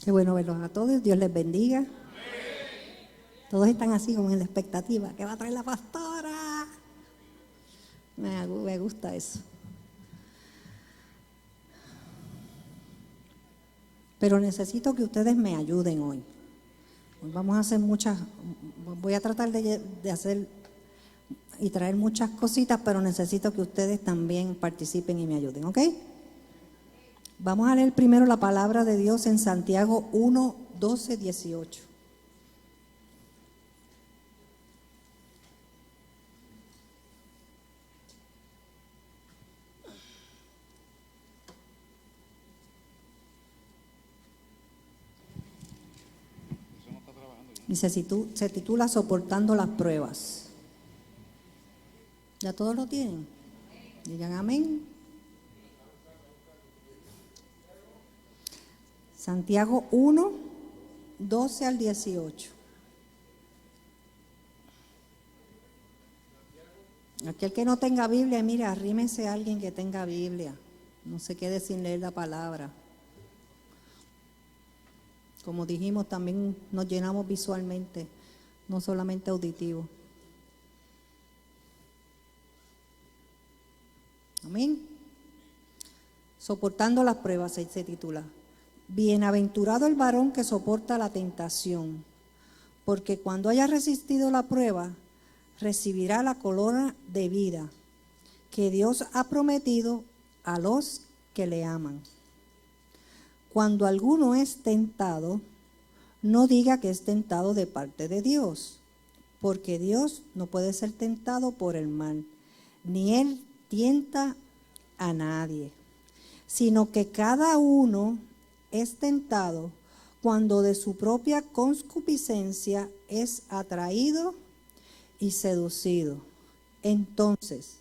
Qué bueno verlos a todos, Dios les bendiga. Todos están así como en la expectativa, ¿qué va a traer la pastora? Me gusta eso. Pero necesito que ustedes me ayuden hoy. Hoy vamos a hacer voy a tratar de hacer y traer muchas cositas, pero necesito que ustedes también participen y me ayuden, ¿ok? Vamos a leer primero la palabra de Dios en Santiago 1, 12, 18. Y se titula Soportando las pruebas. ¿Ya todos lo tienen? Digan amén. Santiago 1, 12 al 18. Aquel que no tenga Biblia, mira, arrímese a alguien que tenga Biblia. No se quede sin leer la palabra. Como dijimos, también nos llenamos visualmente, no solamente auditivo. Amén. Soportando las pruebas, se titula. Bienaventurado el varón que soporta la tentación, porque cuando haya resistido la prueba, recibirá la corona de vida que Dios ha prometido a los que le aman. Cuando alguno es tentado, no diga que es tentado de parte de Dios, porque Dios no puede ser tentado por el mal, ni Él tienta a nadie, sino que cada uno es tentado cuando de su propia concupiscencia es atraído y seducido. Entonces,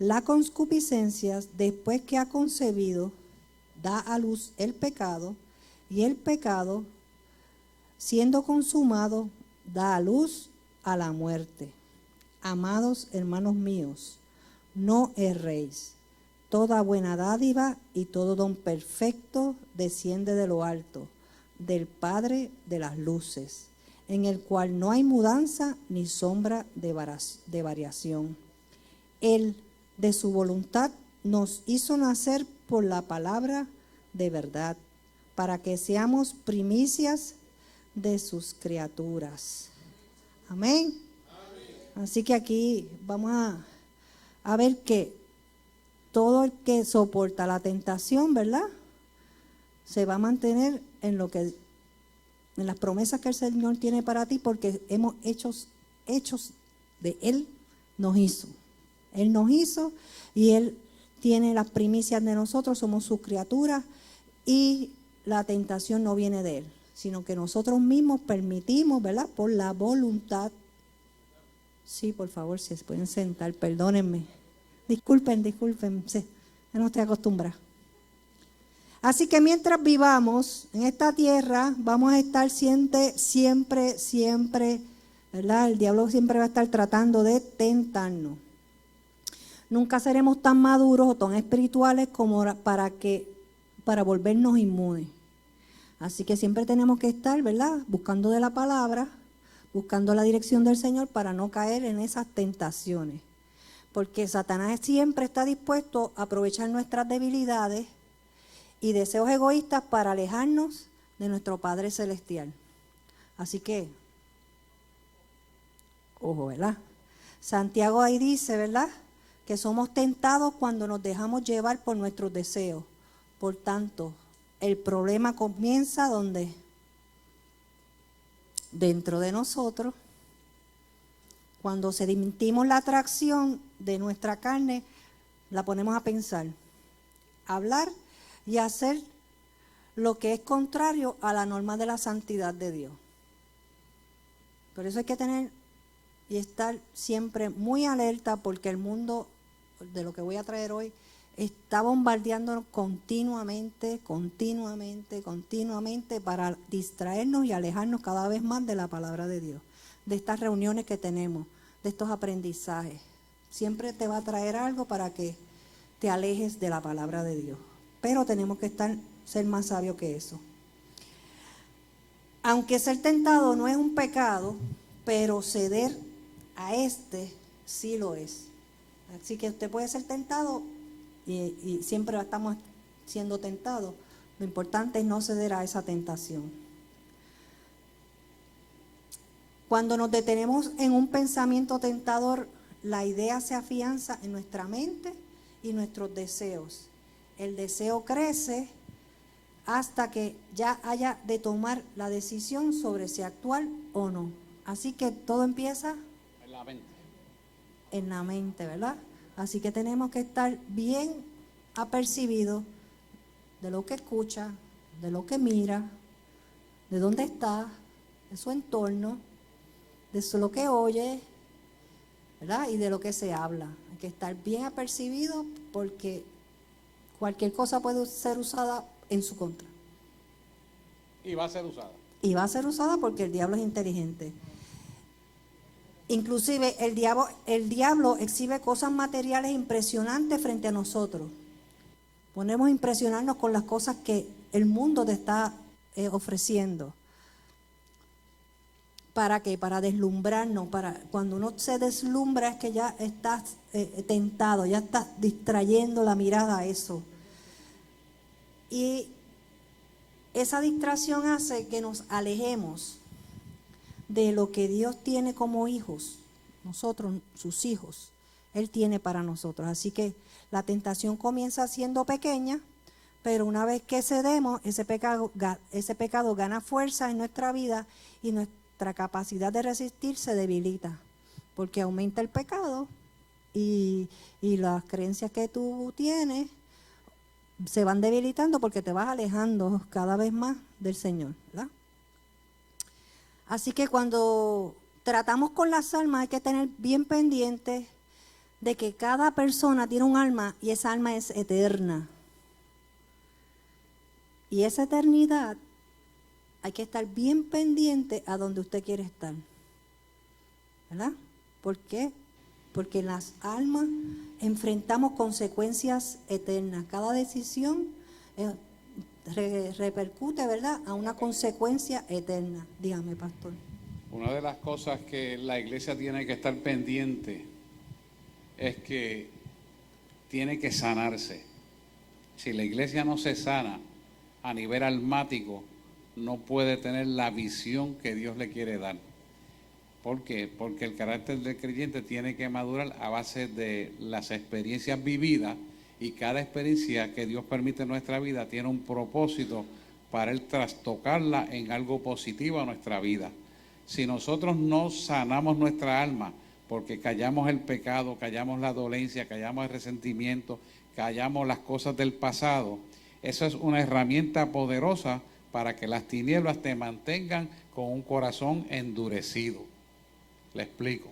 la concupiscencia, después que ha concebido, da a luz el pecado, y el pecado, siendo consumado, da a luz a la muerte. Amados hermanos míos, no erréis. Toda buena dádiva y todo don perfecto desciende de lo alto, del Padre de las luces, en el cual no hay mudanza ni sombra de variación. Él, de su voluntad, nos hizo nacer por la palabra de verdad, para que seamos primicias de sus criaturas. Amén. Así que aquí vamos a ver que todo el que soporta la tentación, ¿verdad?, se va a mantener en las promesas que el Señor tiene para ti, porque hemos hechos de Él nos hizo. Él nos hizo y Él tiene las primicias de nosotros, somos sus criaturas, y la tentación no viene de Él, sino que nosotros mismos permitimos, ¿verdad?, por la voluntad. Sí, por favor, si se pueden sentar, perdónenme. Disculpen, ya no estoy acostumbrada. Así que mientras vivamos en esta tierra, vamos a estar siempre, ¿verdad? El diablo siempre va a estar tratando de tentarnos. Nunca seremos tan maduros o tan espirituales como para volvernos inmunes. Así que siempre tenemos que estar, ¿verdad?, buscando de la palabra, buscando la dirección del Señor para no caer en esas tentaciones. Porque Satanás siempre está dispuesto a aprovechar nuestras debilidades y deseos egoístas para alejarnos de nuestro Padre Celestial. Así que, ojo, ¿verdad? Santiago ahí dice, ¿verdad?, que somos tentados cuando nos dejamos llevar por nuestros deseos. Por tanto, el problema comienza donde, dentro de nosotros, cuando sentimos la atracción de nuestra carne, la ponemos a pensar, hablar y hacer lo que es contrario a la norma de la santidad de Dios. Por eso hay que tener y estar siempre muy alerta, porque el mundo, de lo que voy a traer hoy, está bombardeándonos continuamente para distraernos y alejarnos cada vez más de la palabra de Dios, de estas reuniones que tenemos, de estos aprendizajes. Siempre te va a traer algo para que te alejes de la palabra de Dios. Pero tenemos que ser más sabios que eso. Aunque ser tentado no es un pecado, pero ceder a este sí lo es. Así que usted puede ser tentado y siempre estamos siendo tentados. Lo importante es no ceder a esa tentación. Cuando nos detenemos en un pensamiento tentador, la idea se afianza en nuestra mente y nuestros deseos. El deseo crece hasta que ya haya de tomar la decisión sobre si actuar o no. Así que todo empieza en la mente. En la mente, ¿verdad? Así que tenemos que estar bien apercibidos de lo que escucha, de lo que mira, de dónde está, de su entorno, de lo que oye, ¿verdad? Y de lo que se habla. Hay que estar bien apercibido porque cualquier cosa puede ser usada en su contra. Y va a ser usada. Y va a ser usada porque el diablo es inteligente. Inclusive el diablo exhibe cosas materiales impresionantes frente a nosotros. Ponemos a impresionarnos con las cosas que el mundo te está ofreciendo. ¿Para qué? Para deslumbrarnos. Cuando uno se deslumbra es que ya estás tentado, ya estás distrayendo la mirada a eso. Y esa distracción hace que nos alejemos de lo que Dios tiene como hijos, nosotros, sus hijos, Él tiene para nosotros. Así que la tentación comienza siendo pequeña, pero una vez que cedemos, ese pecado gana fuerza en nuestra vida y nuestra capacidad de resistir se debilita, porque aumenta el pecado y las creencias que tú tienes se van debilitando porque te vas alejando cada vez más del Señor, ¿verdad? Así que cuando tratamos con las almas hay que tener bien pendiente de que cada persona tiene un alma y esa alma es eterna. Y esa eternidad hay que estar bien pendiente a donde usted quiere estar, ¿verdad? ¿Por qué? Porque en las almas enfrentamos consecuencias eternas. Cada decisión repercute, ¿verdad?, a una consecuencia eterna. Dígame, pastor. Una de las cosas que la iglesia tiene que estar pendiente es que tiene que sanarse. Si la iglesia no se sana a nivel almático, no puede tener la visión que Dios le quiere dar. ¿Por qué? Porque el carácter del creyente tiene que madurar a base de las experiencias vividas, y cada experiencia que Dios permite en nuestra vida tiene un propósito para Él trastocarla en algo positivo a nuestra vida. Si nosotros no sanamos nuestra alma porque callamos el pecado, callamos la dolencia, callamos el resentimiento, callamos las cosas del pasado, eso es una herramienta poderosa para que las tinieblas te mantengan con un corazón endurecido. Le explico.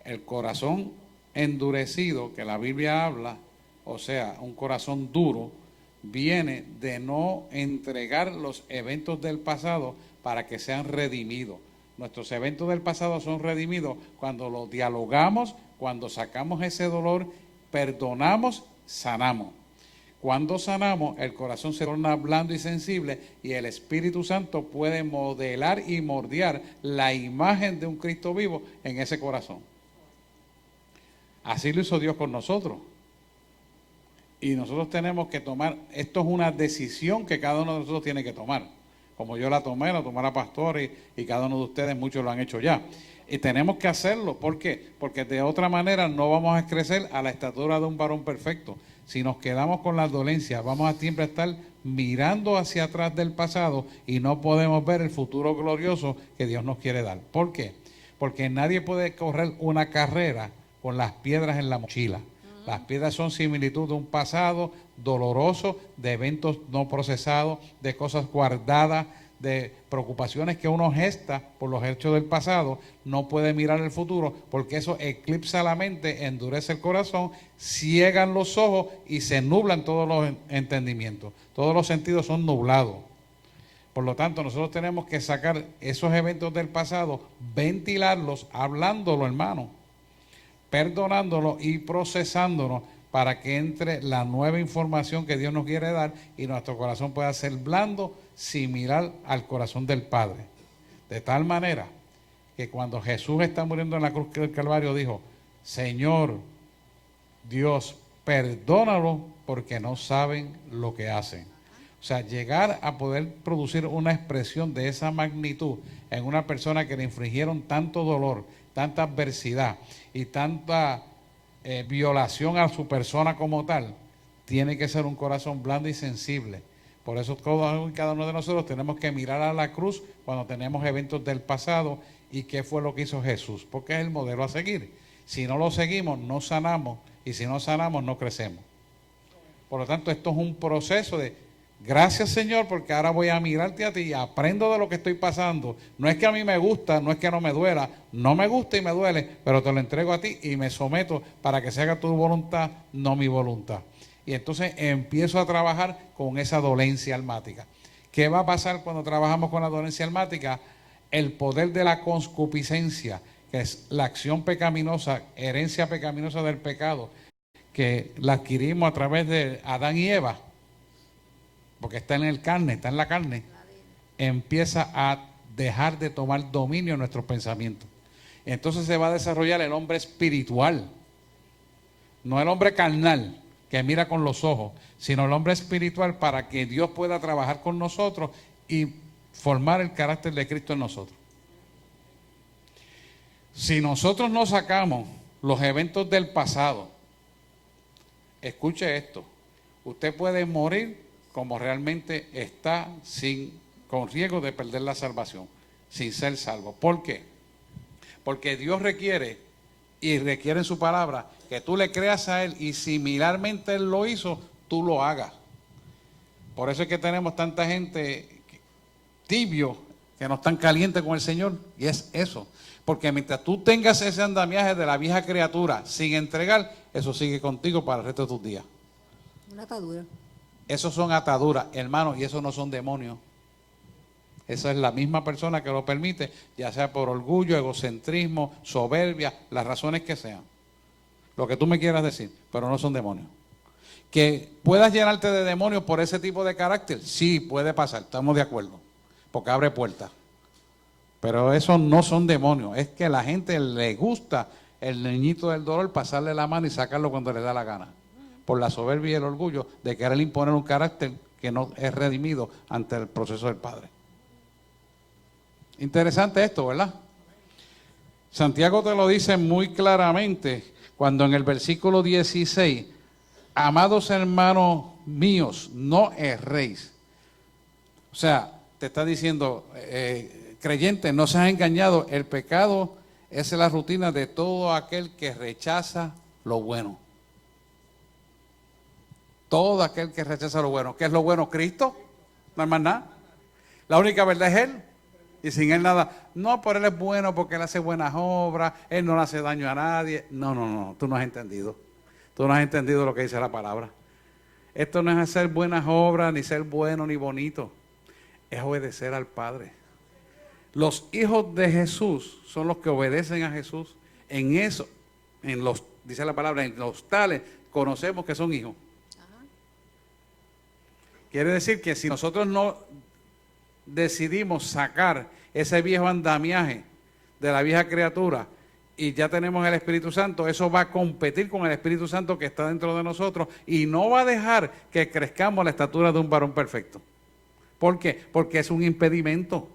El corazón endurecido que la Biblia habla, o sea, un corazón duro, viene de no entregar los eventos del pasado para que sean redimidos. Nuestros eventos del pasado son redimidos cuando los dialogamos, cuando sacamos ese dolor, perdonamos, sanamos. Cuando sanamos, el corazón se torna blando y sensible y el Espíritu Santo puede modelar y moldear la imagen de un Cristo vivo en ese corazón. Así lo hizo Dios con nosotros. Y nosotros tenemos que tomar, esto es una decisión que cada uno de nosotros tiene que tomar. Como yo la tomé, la tomará Pastor y cada uno de ustedes, muchos lo han hecho ya. Y tenemos que hacerlo. ¿Por qué? Porque de otra manera no vamos a crecer a la estatura de un varón perfecto. Si nos quedamos con las dolencias, vamos a siempre estar mirando hacia atrás del pasado y no podemos ver el futuro glorioso que Dios nos quiere dar. ¿Por qué? Porque nadie puede correr una carrera con las piedras en la mochila. Las piedras son similitud de un pasado doloroso, de eventos no procesados, de cosas guardadas, de preocupaciones que uno gesta por los hechos del pasado. No puede mirar el futuro porque eso eclipsa la mente, endurece el corazón, ciegan los ojos y se nublan todos los entendimientos. Todos los sentidos son nublados. Por lo tanto, nosotros tenemos que sacar esos eventos del pasado, ventilarlos, hablándolo, hermano, perdonándolo y procesándonos para que entre la nueva información que Dios nos quiere dar y nuestro corazón pueda ser blando, similar al corazón del Padre. De tal manera que cuando Jesús está muriendo en la cruz del Calvario dijo: Señor Dios, perdónalo porque no saben lo que hacen. O sea, llegar a poder producir una expresión de esa magnitud en una persona que le infligieron tanto dolor, tanta adversidad y tanta violación a su persona como tal, tiene que ser un corazón blando y sensible. Por eso todos y cada uno de nosotros tenemos que mirar a la cruz cuando tenemos eventos del pasado y qué fue lo que hizo Jesús, porque es el modelo a seguir. Si no lo seguimos, no sanamos, y si no sanamos, no crecemos. Por lo tanto, esto es un proceso de gracias, Señor, porque ahora voy a mirarte a ti y aprendo de lo que estoy pasando. No es que a mí me gusta, no es que no me duela, no me gusta y me duele, pero te lo entrego a ti y me someto para que se haga tu voluntad, no mi voluntad. Y entonces empiezo a trabajar con esa dolencia almática. ¿Qué va a pasar cuando trabajamos con la dolencia almática? El poder de la concupiscencia, que es la acción pecaminosa, herencia pecaminosa del pecado, que la adquirimos a través de Adán y Eva, porque está en el carne, está en la carne, empieza a dejar de tomar dominio en nuestros pensamientos. Entonces se va a desarrollar el hombre espiritual, no el hombre carnal que mira con los ojos, sino el hombre espiritual, para que Dios pueda trabajar con nosotros y formar el carácter de Cristo en nosotros. Si nosotros no sacamos los eventos del pasado, escuche esto, usted puede morir como realmente está, con riesgo de perder la salvación, sin ser salvo. ¿Por qué? Porque Dios requiere en su palabra que tú le creas a Él, y similarmente Él lo hizo, tú lo hagas. Por eso es que tenemos tanta gente tibio, que no están calientes con el Señor, y es eso. Porque mientras tú tengas ese andamiaje de la vieja criatura sin entregar, eso sigue contigo para el resto de tus días. Una atadura. Esos son ataduras, hermanos, y esos no son demonios. Esa es la misma persona que lo permite, ya sea por orgullo, egocentrismo, soberbia, las razones que sean. Lo que tú me quieras decir, pero no son demonios. Que puedas llenarte de demonios por ese tipo de carácter, sí, puede pasar, estamos de acuerdo, porque abre puertas. Pero esos no son demonios, es que a la gente le gusta el niñito del dolor, pasarle la mano y sacarlo cuando le da la gana, por la soberbia y el orgullo de querer imponer un carácter que no es redimido ante el proceso del Padre. Interesante esto, ¿verdad? Santiago te lo dice muy claramente cuando en el versículo 16, amados hermanos míos, no erréis. O sea, te está diciendo, creyente, no seas engañado, el pecado es la rutina de todo aquel que rechaza lo bueno. Todo aquel que rechaza lo bueno. ¿Qué es lo bueno? Cristo. No hay más nada. La única verdad es Él. Y sin Él nada. No, pero Él es bueno porque Él hace buenas obras. Él no le hace daño a nadie. No. Tú no has entendido. Tú no has entendido lo que dice la palabra. Esto no es hacer buenas obras, ni ser bueno, ni bonito. Es obedecer al Padre. Los hijos de Jesús son los que obedecen a Jesús. En eso, dice la palabra, en los tales conocemos que son hijos. Quiere decir que si nosotros no decidimos sacar ese viejo andamiaje de la vieja criatura y ya tenemos el Espíritu Santo, eso va a competir con el Espíritu Santo que está dentro de nosotros y no va a dejar que crezcamos a la estatura de un varón perfecto. ¿Por qué? Porque es un impedimento.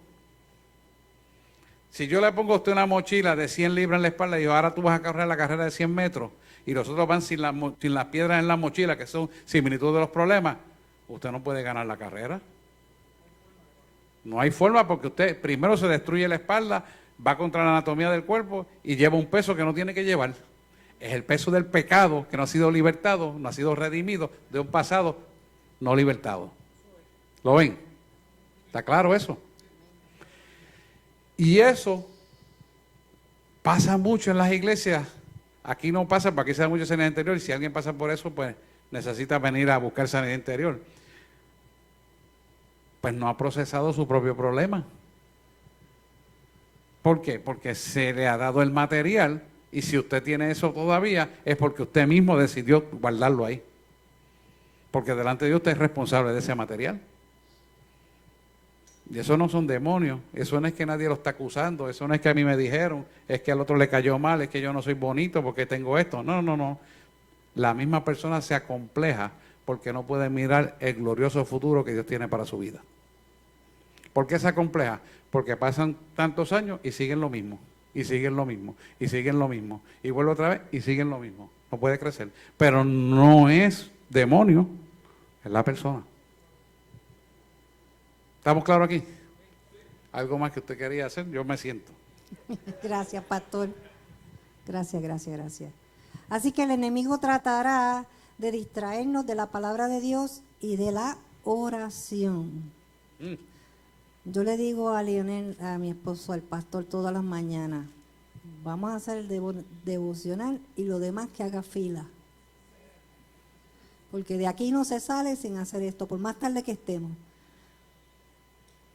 Si yo le pongo a usted una mochila de 100 libras en la espalda y digo, ahora tú vas a correr la carrera de 100 metros y los otros van sin las piedras en la mochila, que son similitud de los problemas, usted no puede ganar la carrera. No hay forma, porque usted primero se destruye la espalda, va contra la anatomía del cuerpo y lleva un peso que no tiene que llevar. Es el peso del pecado que no ha sido libertado, no ha sido redimido de un pasado no libertado. ¿Lo ven? ¿Está claro eso? Y eso pasa mucho en las iglesias. Aquí no pasa, porque aquí se da mucha sanidad interior, y si alguien pasa por eso, pues necesita venir a buscar sanidad interior. Pues no ha procesado su propio problema. ¿Por qué? Porque se le ha dado el material Y si usted tiene eso todavía, es porque usted mismo decidió guardarlo ahí. Porque delante de Dios usted es responsable de ese material. Y eso no son demonios, eso no es que nadie lo está acusando, eso no es que a mí me dijeron, es que al otro le cayó mal, es que yo no soy bonito porque tengo esto. No, no, no. La misma persona se acompleja porque no puede mirar el glorioso futuro que Dios tiene para su vida. ¿Por qué se acompleja? Porque pasan tantos años y siguen lo mismo, y siguen lo mismo, y siguen lo mismo, y vuelve otra vez y siguen lo mismo. No puede crecer. Pero no es demonio, es la persona. ¿Estamos claros aquí? ¿Algo más que usted quería hacer? Yo me siento. Gracias, pastor. Gracias. Así que el enemigo tratará de distraernos de la palabra de Dios y de la oración. Yo le digo a Lionel, a mi esposo, al pastor, todas las mañanas, vamos a hacer el devocional y lo demás que haga fila. Porque de aquí no se sale sin hacer esto, por más tarde que estemos.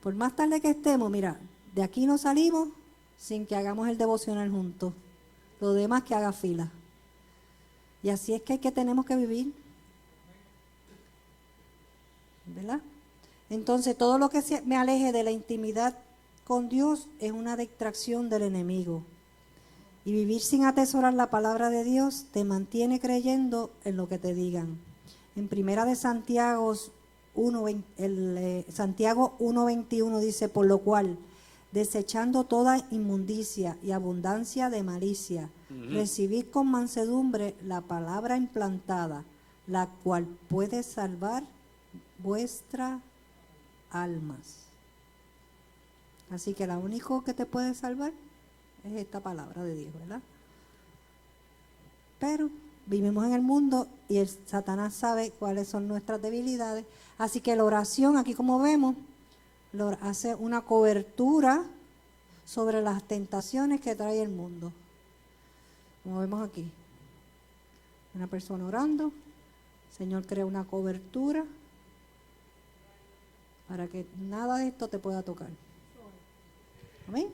Por más tarde que estemos, mira, de aquí no salimos sin que hagamos el devocional juntos. Lo demás que haga fila. Y así es que tenemos que vivir. ¿Verdad? Entonces, todo lo que me aleje de la intimidad con Dios es una distracción del enemigo. Y vivir sin atesorar la palabra de Dios te mantiene creyendo en lo que te digan. En Primera de Santiago 1:21 dice, por lo cual, desechando toda inmundicia y abundancia de malicia, recibid con mansedumbre la palabra implantada, la cual puede salvar vuestras almas. Así que lo único que te puede salvar es esta palabra de Dios, ¿verdad? Pero vivimos en el mundo y el Satanás sabe cuáles son nuestras debilidades. Así que la oración, aquí como vemos, hace una cobertura sobre las tentaciones que trae el mundo. Como vemos aquí, una persona orando, el Señor crea una cobertura para que nada de esto te pueda tocar. ¿Amén?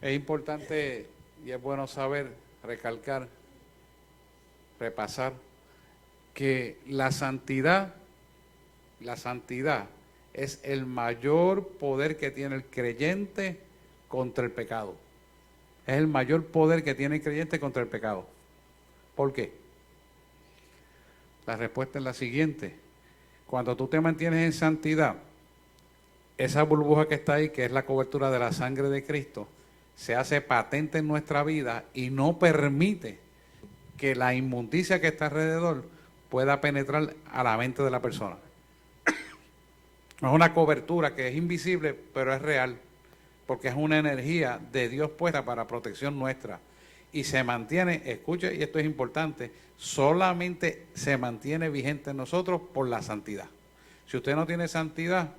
Es importante y es bueno saber, recalcar, repasar, que la santidad es el mayor poder que tiene el creyente contra el pecado. Es el mayor poder que tiene el creyente contra el pecado. ¿Por qué? La respuesta es la siguiente. Cuando tú te mantienes en santidad, esa burbuja que está ahí, que es la cobertura de la sangre de Cristo, se hace patente en nuestra vida y no permite que la inmundicia que está alrededor pueda penetrar a la mente de la persona. Es una cobertura que es invisible, pero es real, porque es una energía de Dios puesta para protección nuestra. Y se mantiene, escuche, y esto es importante, solamente se mantiene vigente en nosotros por la santidad. Si usted no tiene santidad,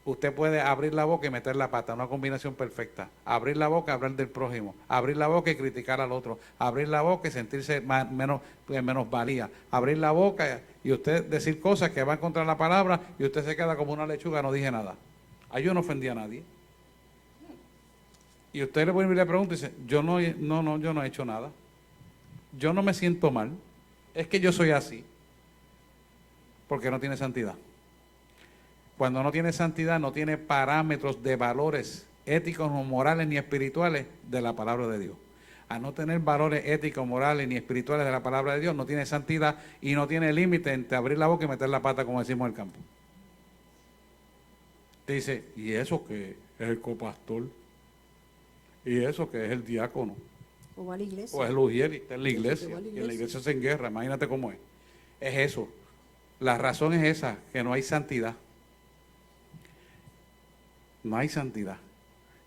usted puede abrir la boca y meter la pata, una combinación perfecta. Abrir la boca y hablar del prójimo. Abrir la boca y criticar al otro. Abrir la boca y sentirse menos valía. Abrir la boca y usted decir cosas que van contra la palabra y usted se queda como una lechuga, no dije nada. Ahí yo no ofendí a nadie. Y usted le vuelve y le pregunta y dice, yo no he hecho nada. Yo no me siento mal. Es que yo soy así. Porque no tiene santidad. Cuando no tiene santidad, no tiene parámetros de valores éticos, o morales, ni espirituales de la palabra de Dios. A no tener valores éticos, morales, ni espirituales de la palabra de Dios, no tiene santidad y no tiene límite entre abrir la boca y meter la pata, como decimos en el campo. Te dice, ¿y eso que es el copastor? ¿Y eso que es el diácono? O va a la iglesia. O es el ujier y está en la iglesia. Y en la iglesia se enguerra, imagínate cómo es. Es eso. La razón es esa, que no hay santidad. No hay santidad.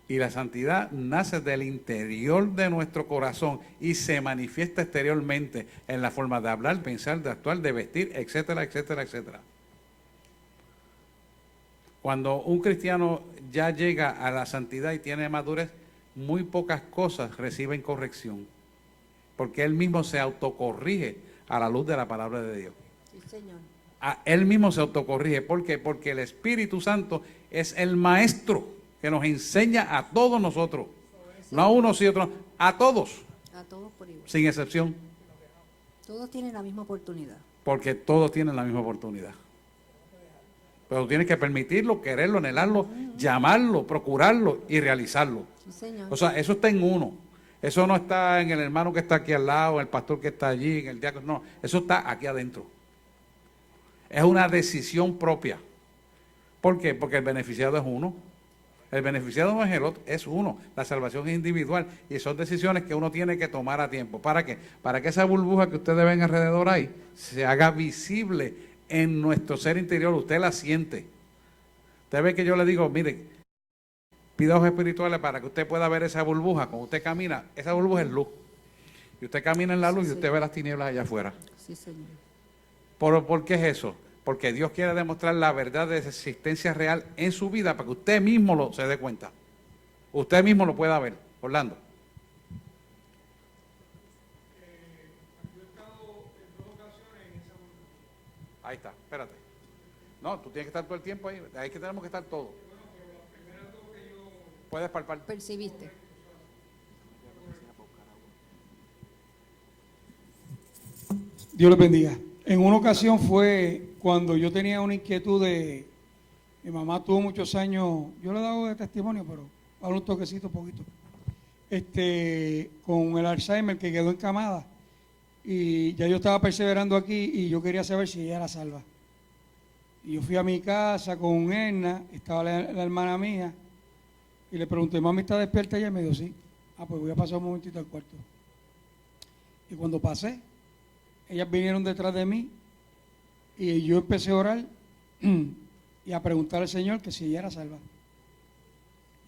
Y la santidad nace del interior de nuestro corazón y se manifiesta exteriormente en la forma de hablar, pensar, de actuar, de vestir, etcétera, etcétera, etcétera. Cuando un cristiano ya llega a la santidad y tiene madurez, muy pocas cosas reciben corrección, porque él mismo se autocorrige a la luz de la palabra de Dios. Sí, Señor. Él mismo se autocorrige. ¿Por qué? Porque el Espíritu Santo es el maestro que nos enseña a todos nosotros, no a unos y otros, a todos. A todos por igual. sin excepción, Todos tienen la misma oportunidad. porque todos tienen la misma oportunidad. Pero tienes que permitirlo, quererlo, anhelarlo, llamarlo, procurarlo y realizarlo. Sí, señor. O sea, eso está en uno. Eso no está en el hermano que está aquí al lado, en el pastor que está allí, en el diácono. No, eso está aquí adentro. Es una decisión propia. ¿Por qué? Porque el beneficiado es uno. El beneficiado no es el otro, es uno. La salvación es individual y son decisiones que uno tiene que tomar a tiempo. ¿Para qué? Para que esa burbuja que ustedes ven alrededor ahí se haga visible en nuestro ser interior. Usted la siente. Usted ve que yo le digo, mire, pida ojos espirituales para que usted pueda ver esa burbuja. Cuando usted camina, esa burbuja es luz. Y usted camina en la luz y usted ve las tinieblas allá afuera. Sí, señor. ¿Por qué es eso? Porque Dios quiere demostrar la verdad de esa existencia real en su vida para que usted mismo se dé cuenta. Usted mismo lo pueda ver. Orlando. Yo he estado en 2 ocasiones en esa burbuja. Ahí está, espérate. No, tú tienes que estar todo el tiempo ahí. Ahí que tenemos que estar todos. Bueno, pero las primeras 2 que yo Puedes palpar. Percibiste. Dios les bendiga. En una ocasión fue cuando yo tenía una inquietud de... Mi mamá tuvo muchos años, yo le he dado de testimonio, pero hablo un toquecito poquito. Con el Alzheimer que quedó encamada. Y ya yo estaba perseverando aquí y yo quería saber si ella era salva. Y yo fui a mi casa con Erna, estaba la hermana mía, y le pregunté, ¿mami está despierta? Y ella me dijo, sí. Ah, pues voy a pasar un momentito al cuarto. Y cuando pasé, ellas vinieron detrás de mí y yo empecé a orar y a preguntar al Señor que si ella era salva.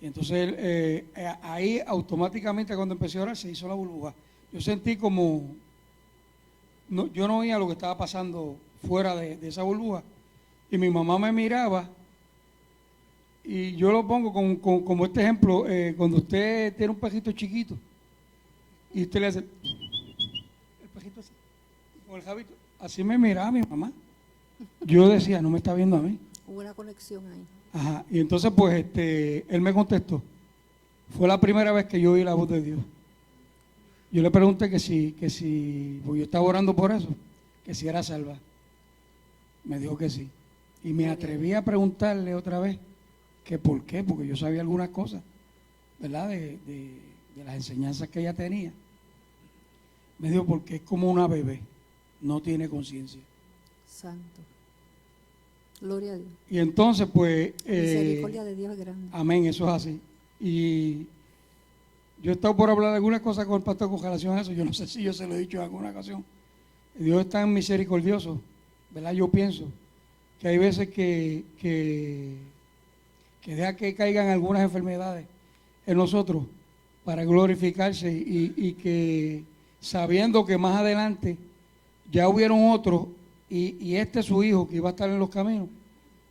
Y entonces ahí automáticamente cuando empecé a orar se hizo la burbuja. Yo sentí como, yo no oía lo que estaba pasando fuera de esa burbuja. Y mi mamá me miraba y yo lo pongo como este ejemplo, cuando usted tiene un pejito chiquito y usted le hace el pejito así, con el jabito, así me miraba mi mamá. Yo decía, no me está viendo a mí. Hubo una conexión ahí. Ajá, y entonces pues él me contestó. Fue la primera vez que yo oí la voz de Dios. Yo le pregunté que si, pues yo estaba orando por eso, que si era salva. Me dijo que sí. Y me atreví a preguntarle otra vez que por qué, porque yo sabía algunas cosas, ¿verdad? De las enseñanzas que ella tenía. Me dijo, porque es como una bebé, no tiene conciencia. Santo. Gloria a Dios. Y entonces, pues... Misericordia de Dios es grande. Amén, eso es así. Y yo he estado por hablar de algunas cosas con el pastor con relación a eso. Yo no sé si yo se lo he dicho en alguna ocasión. Dios es tan misericordioso, ¿verdad? Yo pienso que hay veces que deja que caigan algunas enfermedades en nosotros para glorificarse y que sabiendo que más adelante ya hubieron otros y este es su hijo que iba a estar en los caminos,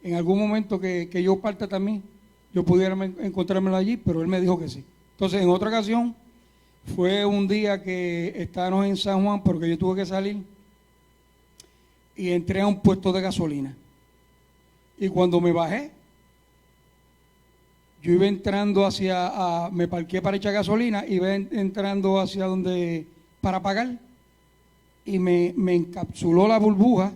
en algún momento que yo parta también, yo pudiera encontrármelo allí, pero él me dijo que sí. Entonces, en otra ocasión, fue un día que estábamos en San Juan, porque yo tuve que salir, y entré a un puesto de gasolina. Y cuando me bajé, yo iba entrando me parqué para echar gasolina, iba entrando hacia donde, para pagar, y me encapsuló la burbuja,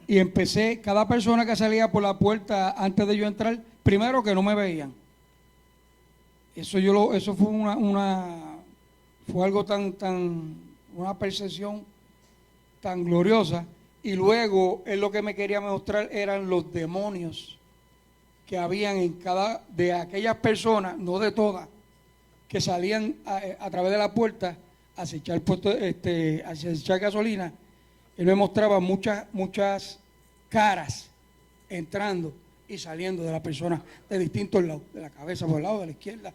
y empecé, cada persona que salía por la puerta antes de yo entrar, primero que no me veían. Eso fue fue algo una percepción tan gloriosa. Y luego, él lo que me quería mostrar eran los demonios que habían en cada, de aquellas personas, no de todas, que salían a través de la puerta a echar gasolina. Él me mostraba muchas caras entrando y saliendo de la persona de distintos lados, de la cabeza por el lado, de la izquierda,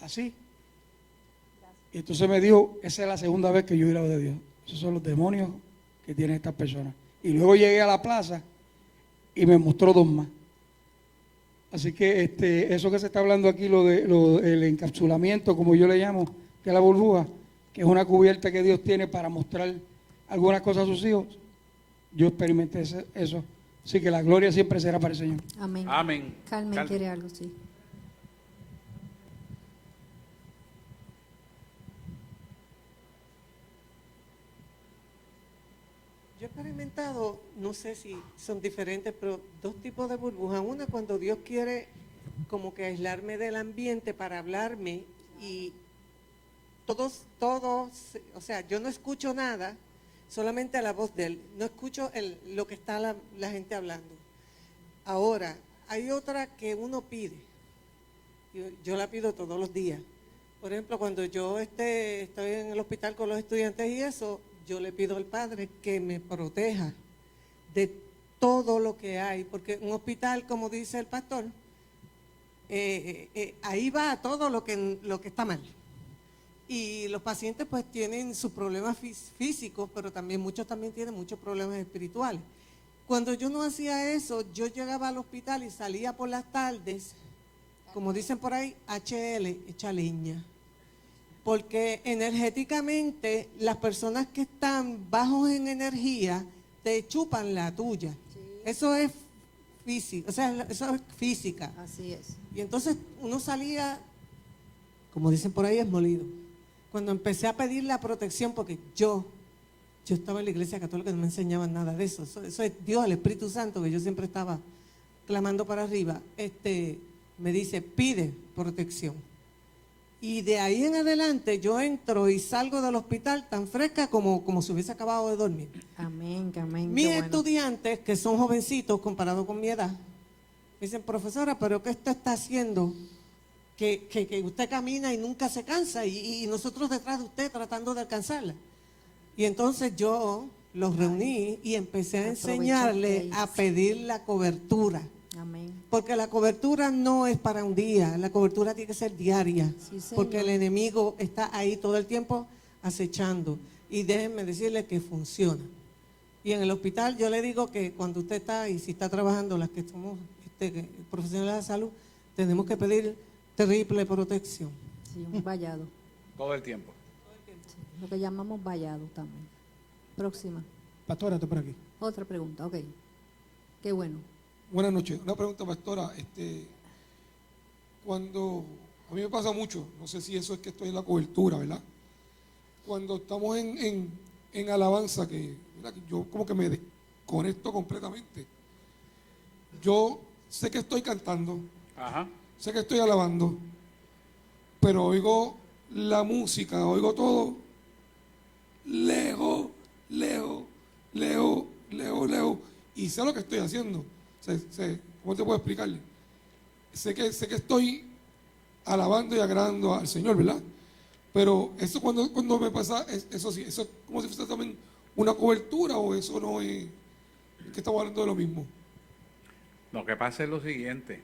así. Y entonces me dijo, esa es la segunda vez que yo oí la voz de Dios. Esos son los demonios que tienen estas personas. Y luego llegué a la plaza y me mostró 2 más. Así que eso que se está hablando aquí, el encapsulamiento, como yo le llamo, que es la burbuja, que es una cubierta que Dios tiene para mostrar algunas cosas a sus hijos, yo experimenté eso. Así que la gloria siempre será para el Señor. Amén. Amén. Carmen quiere algo, sí. Yo he experimentado, no sé si son diferentes, pero dos tipos de burbujas. Una cuando Dios quiere como que aislarme del ambiente para hablarme y todos, o sea, yo no escucho nada, solamente la voz de Él. No escucho lo que está la gente hablando. Ahora, hay otra que uno pide. Yo la pido todos los días. Por ejemplo, cuando yo estoy en el hospital con los estudiantes y eso, yo le pido al Padre que me proteja de todo lo que hay, porque un hospital, como dice el pastor, ahí va todo lo que está mal. Y los pacientes pues tienen sus problemas físicos, pero también muchos tienen muchos problemas espirituales. Cuando yo no hacía eso, yo llegaba al hospital y salía por las tardes, como dicen por ahí, HL, echa leña. Porque energéticamente las personas que están bajos en energía te chupan la tuya. Sí. Eso es físico, o sea, eso es física. Así es. Y entonces uno salía, como dicen por ahí, esmolido. Cuando empecé a pedir la protección, porque yo estaba en la iglesia católica y no me enseñaban nada de eso. Eso es Dios, el Espíritu Santo, que yo siempre estaba clamando para arriba. Me dice, pide protección. Y de ahí en adelante yo entro y salgo del hospital tan fresca como si hubiese acabado de dormir. Amén, amén. Mis estudiantes, que son jovencitos comparado con mi edad, me dicen, profesora, ¿pero qué usted está haciendo? Que usted camina y nunca se cansa y nosotros detrás de usted tratando de alcanzarla. Y entonces yo los reuní y empecé a enseñarle a pedir la cobertura. Amén. Porque la cobertura no es para un día, la cobertura tiene que ser diaria, sí, porque el enemigo está ahí todo el tiempo acechando. Y déjenme decirle que funciona. Y en el hospital yo le digo que cuando usted está, y si está trabajando, las que somos profesionales de salud, tenemos que pedir triple protección. Sí, un vallado. Todo el tiempo. Sí, lo que llamamos vallado también. Próxima. Pastora, estoy por aquí. Otra pregunta, ok. Qué bueno. Buenas noches. Una pregunta, pastora. Cuando a mí me pasa mucho, no sé si eso es que estoy en la cobertura, ¿verdad? Cuando estamos en alabanza, ¿verdad? Que yo como que me desconecto completamente. Yo sé que estoy cantando, Ajá. sé que estoy alabando, pero oigo la música, oigo todo lejos, y sé lo que estoy haciendo. ¿Cómo te puedo explicarle? Sé que estoy alabando y agradando al Señor, ¿verdad? Pero eso cuando me pasa, eso sí, eso es como si fuese también una cobertura, o eso no es que estamos hablando de lo mismo. Lo que pasa es lo siguiente: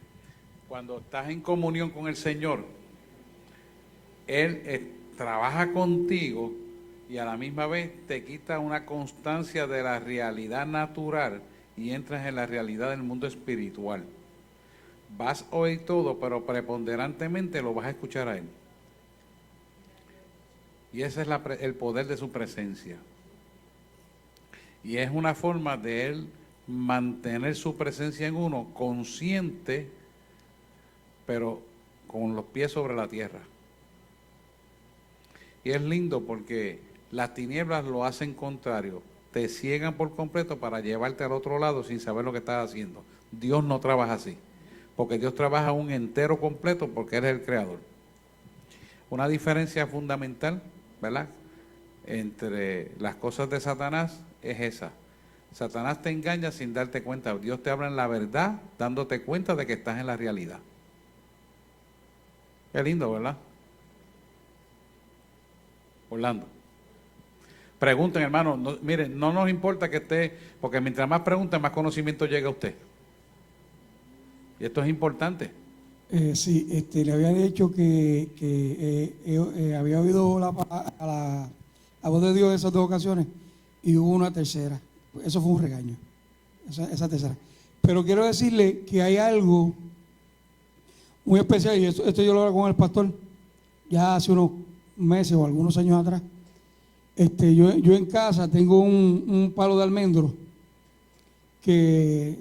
cuando estás en comunión con el Señor, Él trabaja contigo y a la misma vez te quita una constancia de la realidad natural y entras en la realidad del mundo espiritual. Vas a oír todo, pero preponderantemente lo vas a escuchar a Él. Y ese es el poder de su presencia. Y es una forma de Él mantener su presencia en uno, consciente, pero con los pies sobre la tierra. Y es lindo porque las tinieblas lo hacen contrario. Te ciegan por completo para llevarte al otro lado sin saber lo que estás haciendo. Dios no trabaja así, porque Dios trabaja un entero completo porque Él es el creador. Una diferencia fundamental, ¿verdad?, entre las cosas de Satanás es esa. Satanás te engaña sin darte cuenta. Dios te habla en la verdad, dándote cuenta de que estás en la realidad. Qué lindo, ¿verdad? Orlando. Pregunten, hermano. Miren, no nos importa que esté, porque mientras más pregunten, más conocimiento llega a usted. Y esto es importante. Sí, le había dicho que había oído la voz de Dios en esas dos ocasiones y hubo una tercera. Eso fue un regaño, esa tercera. Pero quiero decirle que hay algo muy especial, y esto yo lo hablo con el pastor ya hace unos meses o algunos años atrás. Yo en casa tengo un palo de almendro que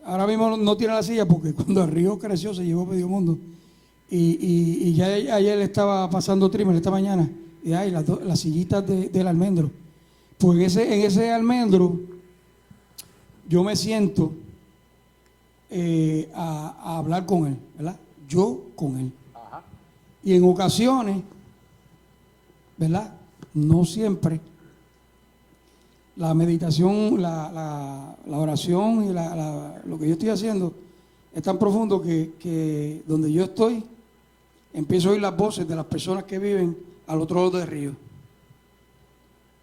ahora mismo no tiene la silla porque cuando el río creció se llevó medio mundo. Y ya ayer estaba pasando trimmer esta mañana y hay las sillitas del almendro. Pues en ese almendro yo me siento a hablar con Él, ¿verdad? Yo con Él. Y en ocasiones, ¿verdad? No siempre. La meditación, la oración y lo que yo estoy haciendo es tan profundo que donde yo estoy, empiezo a oír las voces de las personas que viven al otro lado del río.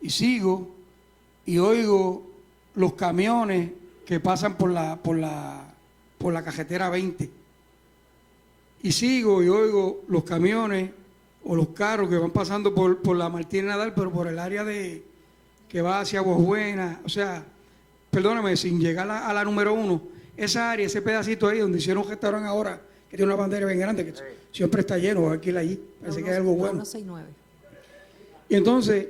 Y sigo y oigo los camiones que pasan por la carretera 20. Y sigo y oigo los camiones o los carros que van pasando por la Martínez Nadal, pero por el área que va hacia Aguas Buenas. O sea, perdóname, sin llegar a la número 1, esa área, ese pedacito ahí donde hicieron un restaurante ahora, que tiene una bandera bien grande, que siempre está lleno, aquí allí, parece que hay algo bueno. 169. Y entonces,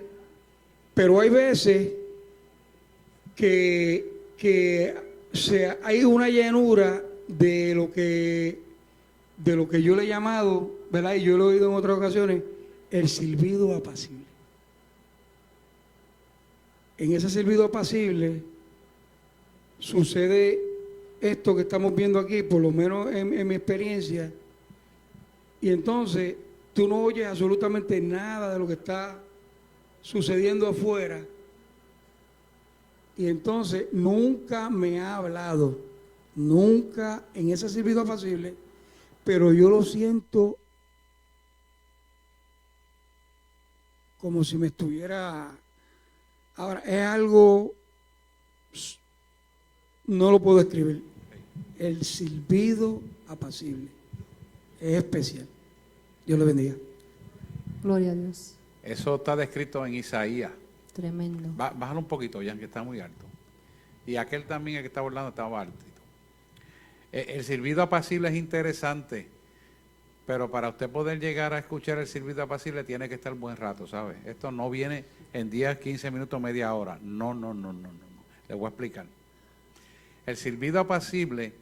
pero hay veces que hay una llenura de lo que yo le he llamado, ¿verdad? Y yo lo he oído en otras ocasiones, el silbido apacible. En ese silbido apacible sucede esto que estamos viendo aquí, por lo menos en mi experiencia, y entonces tú no oyes absolutamente nada de lo que está sucediendo afuera, y entonces nunca me ha hablado, nunca en ese silbido apacible, pero yo lo siento como si me estuviera... Ahora, es algo, no lo puedo escribir, el silbido apacible, es especial. Dios le bendiga. Gloria a Dios. Eso está descrito en Isaías. Tremendo. Bájalo un poquito, Jan, que está muy alto. Y aquel también, el que estaba hablando, estaba altito. El silbido apacible es interesante, pero para usted poder llegar a escuchar el silbido apacible tiene que estar buen rato, ¿sabe? Esto no viene en 10, 15 minutos, media hora. No. Le voy a explicar. El silbido apacible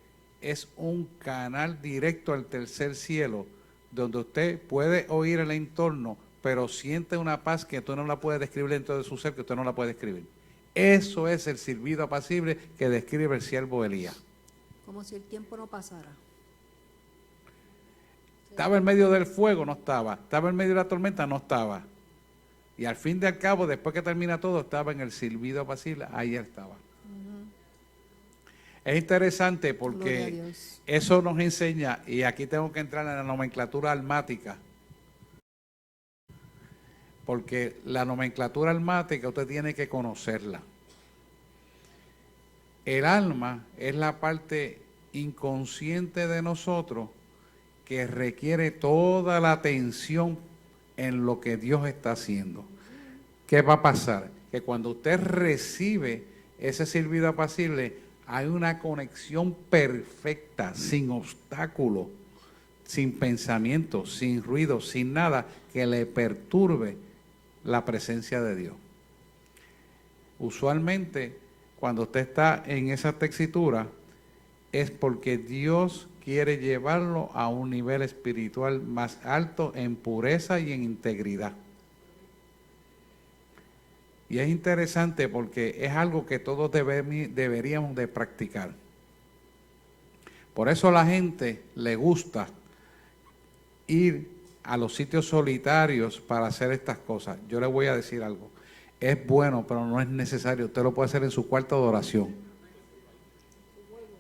es un canal directo al tercer cielo, donde usted puede oír el entorno, pero siente una paz que usted no la puede describir dentro de su ser, que usted no la puede describir. Eso es el silbido apacible que describe el siervo Elías. Como si el tiempo no pasara. Estaba en medio del fuego, no estaba. Estaba en medio de la tormenta, no estaba. Y al fin y al cabo, después que termina todo, estaba en el silbido apacible, ahí estaba. Es interesante porque eso nos enseña, y aquí tengo que entrar en la nomenclatura almática, porque la nomenclatura almática usted tiene que conocerla. El alma es la parte inconsciente de nosotros que requiere toda la atención en lo que Dios está haciendo. ¿Qué va a pasar? Que cuando usted recibe ese silbido apacible, hay una conexión perfecta, sin obstáculo, sin pensamiento, sin ruido, sin nada que le perturbe la presencia de Dios. Usualmente, cuando usted está en esa tesitura, es porque Dios quiere llevarlo a un nivel espiritual más alto en pureza y en integridad. Y es interesante porque es algo que todos deberíamos de practicar. Por eso a la gente le gusta ir a los sitios solitarios para hacer estas cosas. Yo le voy a decir algo. Es bueno, pero no es necesario. Usted lo puede hacer en su cuarto de oración.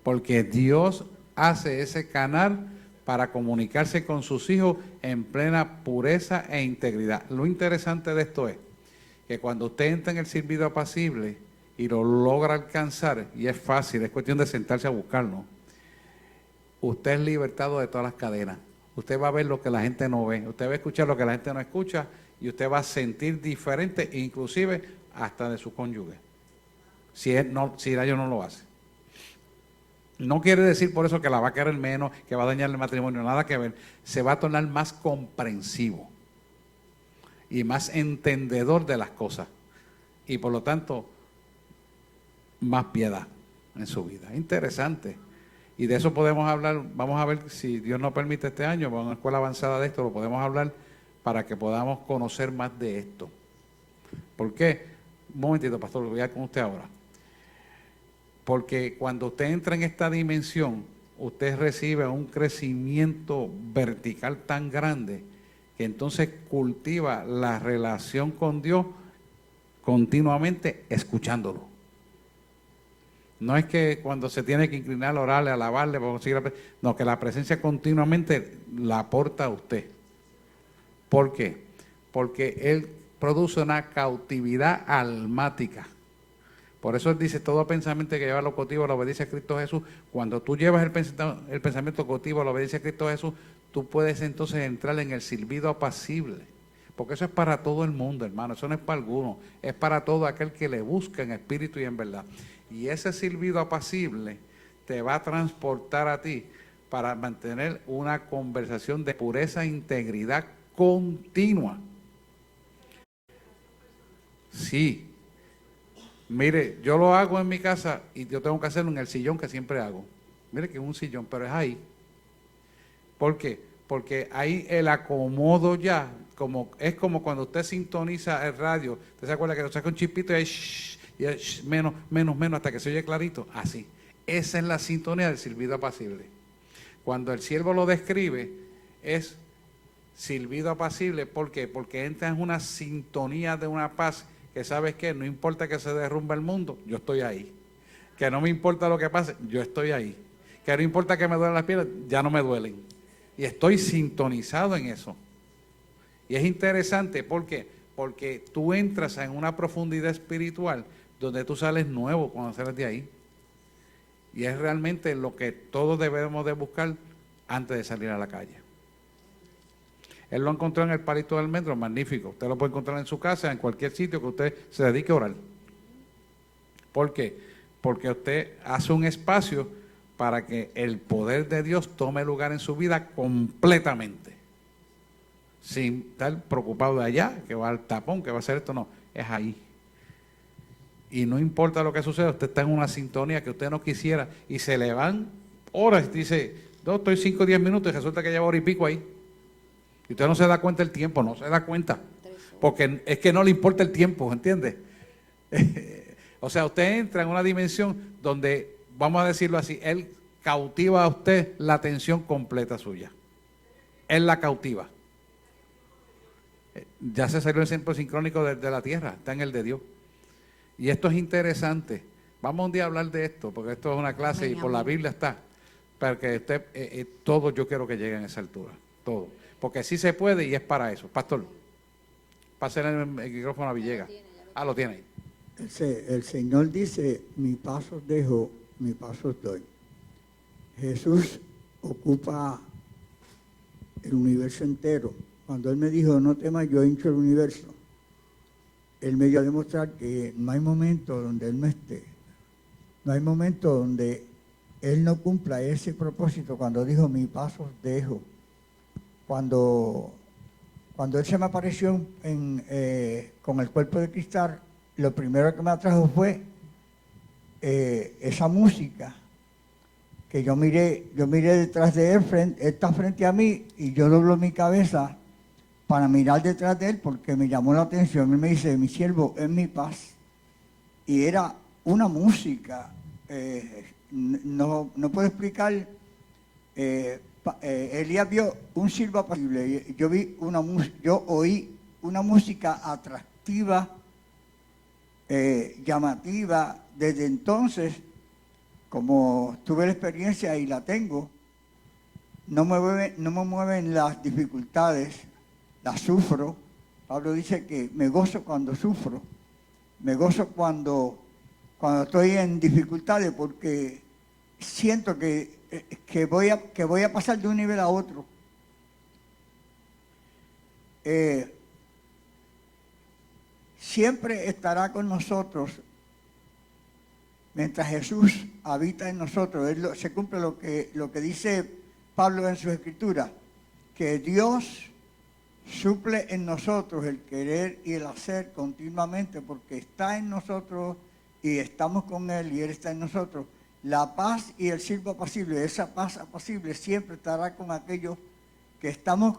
Porque Dios hace ese canal para comunicarse con sus hijos en plena pureza e integridad. Lo interesante de esto es que cuando usted entra en el silbido apacible y lo logra alcanzar, y es fácil, es cuestión de sentarse a buscarlo, usted es libertado de todas las cadenas. Usted va a ver lo que la gente no ve, usted va a escuchar lo que la gente no escucha, y usted va a sentir diferente, inclusive hasta de su cónyuge, si ellos no lo hace. No quiere decir por eso que la va a querer menos, que va a dañar el matrimonio, nada que ver. Se va a tornar más comprensivo y más entendedor de las cosas, y por lo tanto más piedad en su vida. Interesante, y de eso podemos hablar. Vamos a ver si Dios nos permite este año, vamos a una escuela avanzada de esto, lo podemos hablar para que podamos conocer más de esto. ¿Por qué? Un momentito, pastor, voy a ir con usted ahora. Porque cuando usted entra en esta dimensión, usted recibe un crecimiento vertical tan grande que entonces cultiva la relación con Dios continuamente escuchándolo. No es que cuando se tiene que inclinar, orarle, alabarle, para conseguir no, que la presencia continuamente la aporta a usted. ¿Por qué? Porque Él produce una cautividad almática. Por eso Él dice, todo pensamiento que lleva lo cautivo a la obediencia a Cristo Jesús. Cuando tú llevas el pensamiento cautivo a la obediencia a Cristo Jesús, tú puedes entonces entrar en el silbido apacible. Porque eso es para todo el mundo, hermano. Eso no es para alguno. Es para todo aquel que le busca en espíritu y en verdad. Y ese silbido apacible te va a transportar a ti para mantener una conversación de pureza e integridad continua. Sí. Mire, yo lo hago en mi casa y yo tengo que hacerlo en el sillón que siempre hago. Mire que es un sillón, pero es ahí. ¿Por qué? Porque ahí el acomodo ya, es como cuando usted sintoniza el radio. ¿Usted se acuerda que lo saca un chispito y ahí menos, hasta que se oye clarito? Así. Esa es la sintonía del silbido apacible. Cuando el siervo lo describe, es silbido apacible. ¿Por qué? Porque entra en una sintonía de una paz que, ¿sabes qué? No importa que se derrumbe el mundo, yo estoy ahí. Que no me importa lo que pase, yo estoy ahí. Que no importa que me duelen las piernas, ya no me duelen. Y estoy sintonizado en eso. Y es interesante, ¿por qué? Porque tú entras en una profundidad espiritual donde tú sales nuevo cuando sales de ahí. Y es realmente lo que todos debemos de buscar antes de salir a la calle. Él lo encontró en el palito del metro, magnífico. Usted lo puede encontrar en su casa, en cualquier sitio que usted se dedique a orar. ¿Por qué? Porque usted hace un espacio para que el poder de Dios tome lugar en su vida completamente. Sin estar preocupado de allá, que va al tapón, que va a hacer esto, no. Es ahí. Y no importa lo que suceda, usted está en una sintonía que usted no quisiera y se le van horas. Dice, no, estoy 5 o 10 minutos y resulta que lleva hora y pico ahí. Y usted no se da cuenta del tiempo, no se da cuenta. Porque es que no le importa el tiempo, ¿entiende? O sea, usted entra en una dimensión donde, vamos a decirlo así, Él cautiva a usted la atención completa suya. Él la cautiva. Ya se salió el tiempo sincrónico de la tierra, está en el de Dios. Y esto es interesante. Vamos un día a hablar de esto, porque esto es una clase y por la Biblia está. Para que usted, todo yo quiero que llegue a esa altura, todo. Porque sí se puede y es para eso. Pastor, pásale el micrófono a Villegas. Lo tiene ahí. El Señor dice, mi paso dejo, mi paso doy. Jesús ocupa el universo entero. Cuando Él me dijo, no temas, yo hincho el universo, Él me dio a demostrar que no hay momento donde Él no esté. No hay momento donde Él no cumpla ese propósito cuando dijo, mi paso dejo. Cuando Él se me apareció con el cuerpo de cristal, lo primero que me atrajo fue esa música, que yo miré detrás de Él, Él está frente a mí, y yo doblo mi cabeza para mirar detrás de Él, porque me llamó la atención. Él me dice, mi siervo es mi paz. Y era una música, no puedo explicar. Elías vio un silbo apacible. Yo oí una música atractiva, llamativa. Desde entonces, como tuve la experiencia y la tengo, no me mueven las dificultades, las sufro. Pablo dice que me gozo cuando sufro, me gozo cuando estoy en dificultades, porque siento que voy a pasar de un nivel a otro. Siempre estará con nosotros mientras Jesús habita en nosotros. Se cumple lo que dice Pablo en sus escrituras, que Dios suple en nosotros el querer y el hacer continuamente, porque está en nosotros y estamos con Él y Él está en nosotros. La paz y el silbo apacible, esa paz apacible siempre estará con aquellos que estamos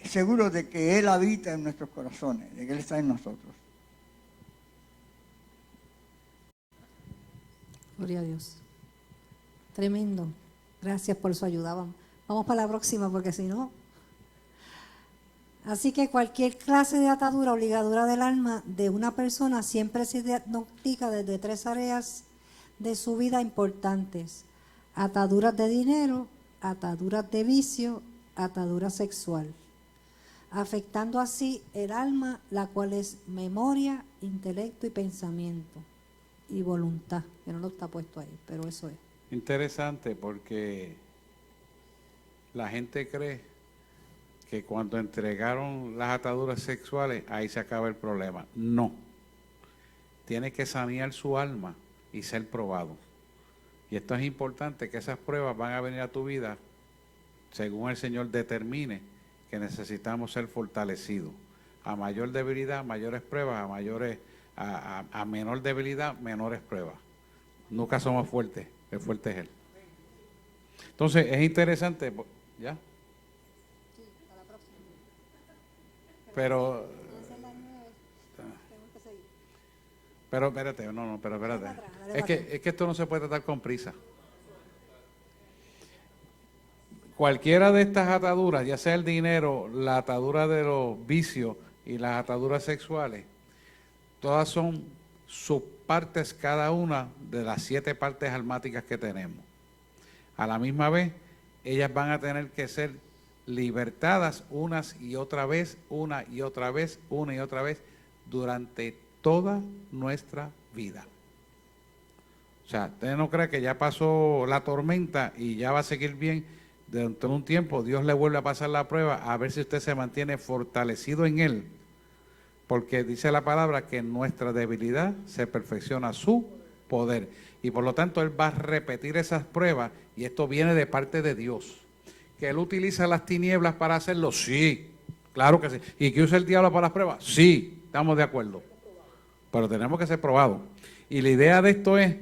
seguros de que Él habita en nuestros corazones, de que Él está en nosotros. Gloria a Dios. Tremendo. Gracias por su ayuda. Vamos para la próxima porque si no... Así que cualquier clase de atadura o ligadura del alma de una persona siempre se diagnostica desde 3 áreas de su vida importantes: ataduras de dinero, ataduras de vicio, atadura sexual, afectando así el alma, la cual es memoria, intelecto y pensamiento, y voluntad, que no lo está puesto ahí, pero eso es. Interesante, porque la gente cree que cuando entregaron las ataduras sexuales, ahí se acaba el problema. No. Tiene que sanear su alma y ser probado. Y esto es importante, que esas pruebas van a venir a tu vida según el Señor determine que necesitamos ser fortalecidos. A mayor debilidad, mayores pruebas; a menor debilidad, menores pruebas. Nunca somos fuertes, el fuerte es Él. Entonces, es interesante, ¿ya? Pero espérate, pero espérate. Es que esto no se puede tratar con prisa. Cualquiera de estas ataduras, ya sea el dinero, la atadura de los vicios y las ataduras sexuales, todas son subpartes cada una de las 7 partes almáticas que tenemos. A la misma vez, ellas van a tener que ser libertadas unas y otra vez, una y otra vez, durante toda nuestra vida. O sea, usted no cree que ya pasó la tormenta y ya va a seguir bien. Dentro de un tiempo Dios le vuelve a pasar la prueba a ver si usted se mantiene fortalecido en Él, porque dice la palabra que en nuestra debilidad se perfecciona su poder, y por lo tanto Él va a repetir esas pruebas, y esto viene de parte de Dios. ¿Que Él utiliza las tinieblas para hacerlo? Sí, claro que sí. ¿Y que usa el diablo para las pruebas? Sí, estamos de acuerdo, pero tenemos que ser probados. Y la idea de esto es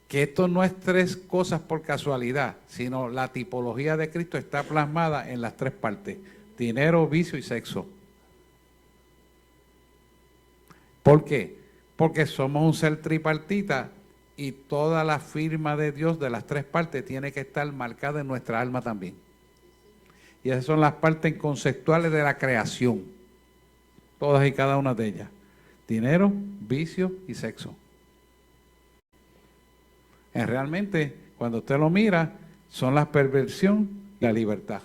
que esto no es 3 cosas por casualidad, sino la tipología de Cristo está plasmada en las 3 partes: dinero, vicio y sexo. ¿Por qué? Porque somos un ser tripartita y toda la firma de Dios de las 3 partes tiene que estar marcada en nuestra alma también. Y esas son las partes conceptuales de la creación, todas y cada una de ellas: dinero, vicio y sexo. Realmente, cuando usted lo mira, son la perversión y la libertad.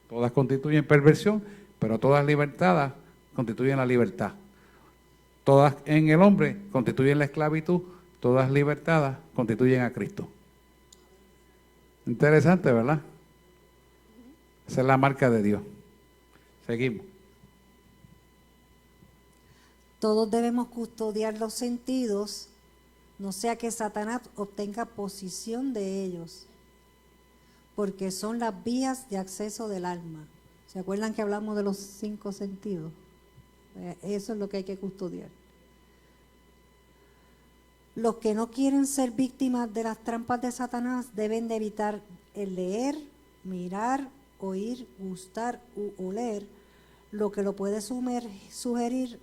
Todas constituyen perversión, pero todas libertadas constituyen la libertad. Todas en el hombre constituyen la esclavitud, todas libertadas constituyen a Cristo. Interesante, ¿verdad? Esa es la marca de Dios. Seguimos. Todos debemos custodiar los sentidos, no sea que Satanás obtenga posesión de ellos, porque son las vías de acceso del alma. ¿Se acuerdan que hablamos de los 5 sentidos? Eso es lo que hay que custodiar. Los que no quieren ser víctimas de las trampas de Satanás deben de evitar el leer, mirar, oír, gustar u oler lo que lo puede sugerir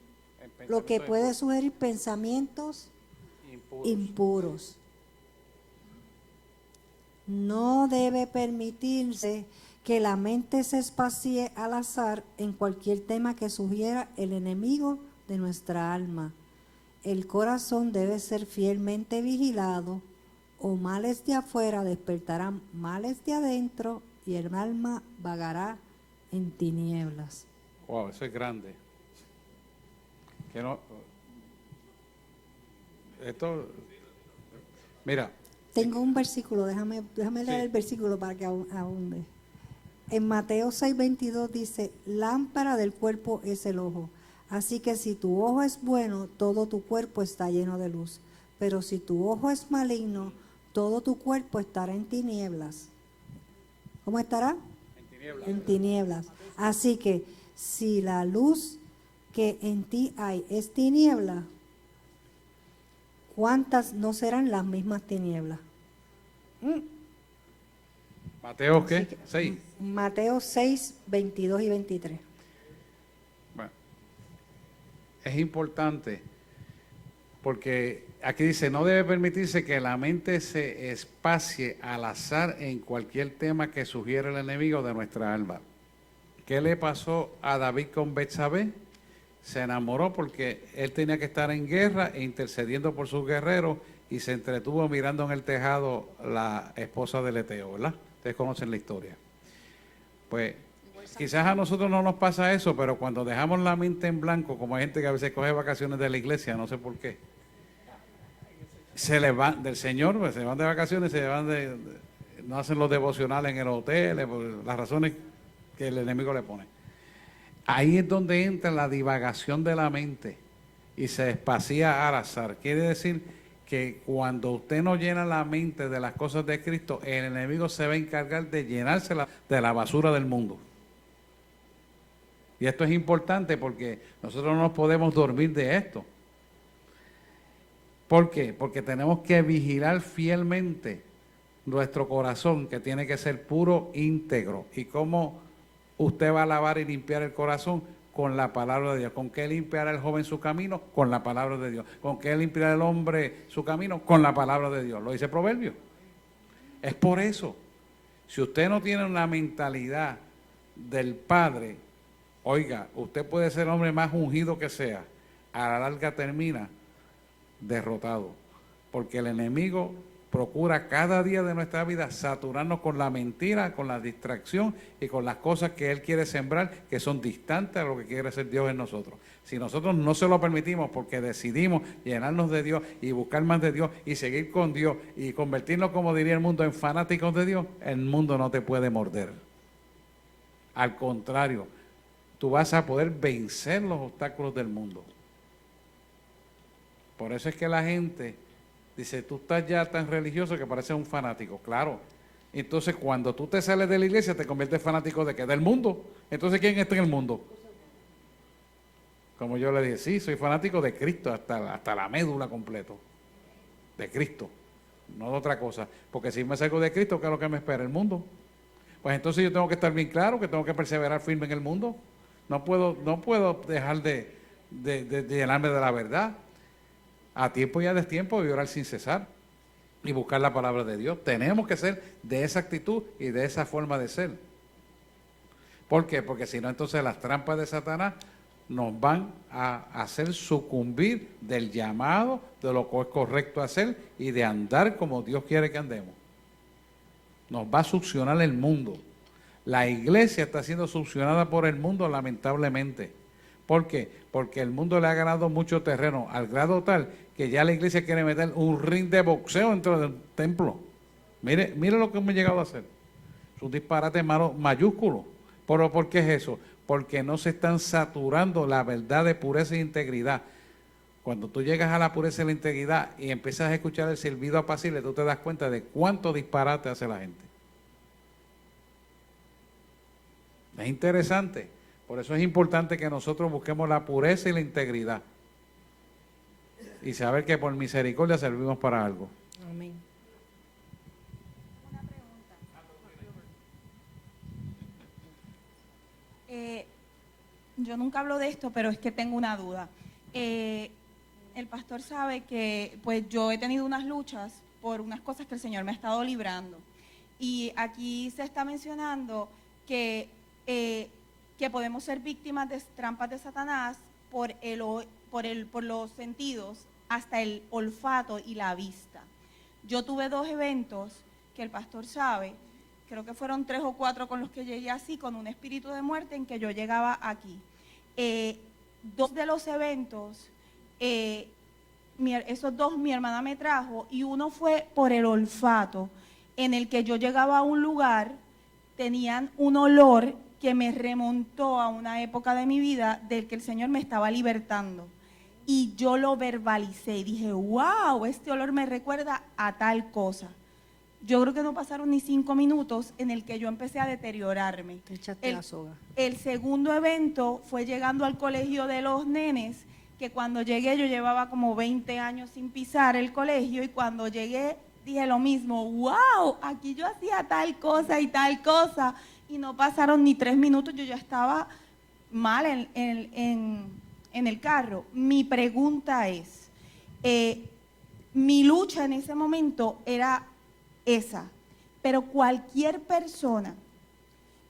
pensamientos impuros. No debe permitirse que la mente se espacie al azar en cualquier tema que sugiera el enemigo de nuestra alma. El corazón debe ser fielmente vigilado, o males de afuera despertarán males de adentro y el alma vagará en tinieblas. Wow, eso es grande. Que no, esto, mira. Tengo un versículo, déjame leer el versículo para que ahonde. En Mateo 6:22 dice: lámpara del cuerpo es el ojo. Así que si tu ojo es bueno, todo tu cuerpo está lleno de luz. Pero si tu ojo es maligno, todo tu cuerpo estará en tinieblas. ¿Cómo estará? En tinieblas. En tinieblas. Así que si la luz que en ti hay es tiniebla, ¿cuántas no serán las mismas tinieblas? ¿Mateo qué? 6. Mateo 6, 22 y 23. Bueno, es importante Porque aquí dice, no debe permitirse que la mente se espacie al azar en cualquier tema que sugiere el enemigo de nuestra alma. ¿Qué le pasó a David con Betsabé? Se enamoró porque él tenía que estar en guerra e intercediendo por sus guerreros y se entretuvo mirando en el tejado la esposa del Eteo, ¿verdad? Ustedes conocen la historia. Pues quizás a nosotros no nos pasa eso, pero cuando dejamos la mente en blanco, como hay gente que a veces coge vacaciones de la iglesia, no sé por qué, se les van del Señor, pues se van de vacaciones, se van no hacen los devocionales en el hotel, por las razones que el enemigo le pone. Ahí es donde entra la divagación de la mente y se espacía al azar. Quiere decir que cuando usted no llena la mente de las cosas de Cristo, el enemigo se va a encargar de llenársela de la basura del mundo. Y esto es importante porque nosotros no nos podemos dormir de esto. ¿Por qué? Porque tenemos que vigilar fielmente nuestro corazón, que tiene que ser puro, íntegro. ¿Y cómo usted va a lavar y limpiar el corazón? Con la palabra de Dios. ¿Con qué limpiará el joven su camino? Con la palabra de Dios. ¿Con qué limpiará el hombre su camino? Con la palabra de Dios. Lo dice Proverbio. Es por eso. Si usted no tiene una mentalidad del Padre, oiga, usted puede ser el hombre más ungido que sea, a la larga termina derrotado, porque el enemigo procura cada día de nuestra vida saturarnos con la mentira, con la distracción y con las cosas que él quiere sembrar, que son distantes a lo que quiere hacer Dios en nosotros. Si nosotros no se lo permitimos porque decidimos llenarnos de Dios y buscar más de Dios y seguir con Dios y convertirnos, como diría el mundo, en fanáticos de Dios, el mundo no te puede morder. Al contrario, tú vas a poder vencer los obstáculos del mundo. Por eso es que la gente dice, tú estás ya tan religioso que pareces un fanático. Claro. Entonces, cuando tú te sales de la iglesia, te conviertes en fanático de ¿qué? Del mundo. Entonces, ¿quién está en el mundo? Como yo le dije, sí, soy fanático de Cristo, hasta la médula completo. De Cristo. No de otra cosa. Porque si me salgo de Cristo, ¿qué es lo que me espera? El mundo. Pues entonces yo tengo que estar bien claro que tengo que perseverar firme en el mundo. No puedo dejar de llenarme de la verdad. A tiempo y a destiempo y orar sin cesar y buscar la palabra de Dios. Tenemos que ser de esa actitud y de esa forma de ser. ¿Por qué? Porque si no, entonces las trampas de Satanás nos van a hacer sucumbir del llamado, de lo que es correcto hacer y de andar como Dios quiere que andemos. Nos va a succionar el mundo. La iglesia está siendo succionada por el mundo, lamentablemente. ¿Por qué? Porque el mundo le ha ganado mucho terreno, al grado tal que ya la iglesia quiere meter un ring de boxeo dentro del templo. Mire lo que hemos llegado a hacer. Es un disparate mayúsculo. ¿Pero por qué es eso? Porque no se están saturando la verdad de pureza e integridad. Cuando tú llegas a la pureza y la integridad y empiezas a escuchar el silbido apacible, tú te das cuenta de cuánto disparate hace la gente. Es interesante. Por eso es importante que nosotros busquemos la pureza y la integridad. Y saber que por misericordia servimos para algo. Amén. Una pregunta. Yo nunca hablo de esto, pero es que tengo una duda. El pastor sabe que pues yo he tenido unas luchas por unas cosas que el Señor me ha estado librando. Y aquí se está mencionando que podemos ser víctimas de trampas de Satanás por los sentidos, hasta el olfato y la vista. Yo tuve 2 eventos que el pastor sabe, creo que fueron 3 o 4 con los que llegué así, con un espíritu de muerte en que yo llegaba aquí. 2 de los eventos, esos 2 mi hermana me trajo, y uno fue por el olfato, en el que yo llegaba a un lugar, tenían un olor que me remontó a una época de mi vida del que el Señor me estaba libertando. Y yo lo verbalicé y dije, wow, este olor me recuerda a tal cosa. Yo creo que no pasaron ni 5 minutos en el que yo empecé a deteriorarme. Te echaste la soga. El segundo evento fue llegando al colegio de los nenes, que cuando llegué yo llevaba como 20 años sin pisar el colegio, y cuando llegué dije lo mismo, wow, aquí yo hacía tal cosa y tal cosa. Y no pasaron ni 3 minutos, yo ya estaba mal en el carro. Mi pregunta es, Mi lucha en ese momento era esa, pero cualquier persona,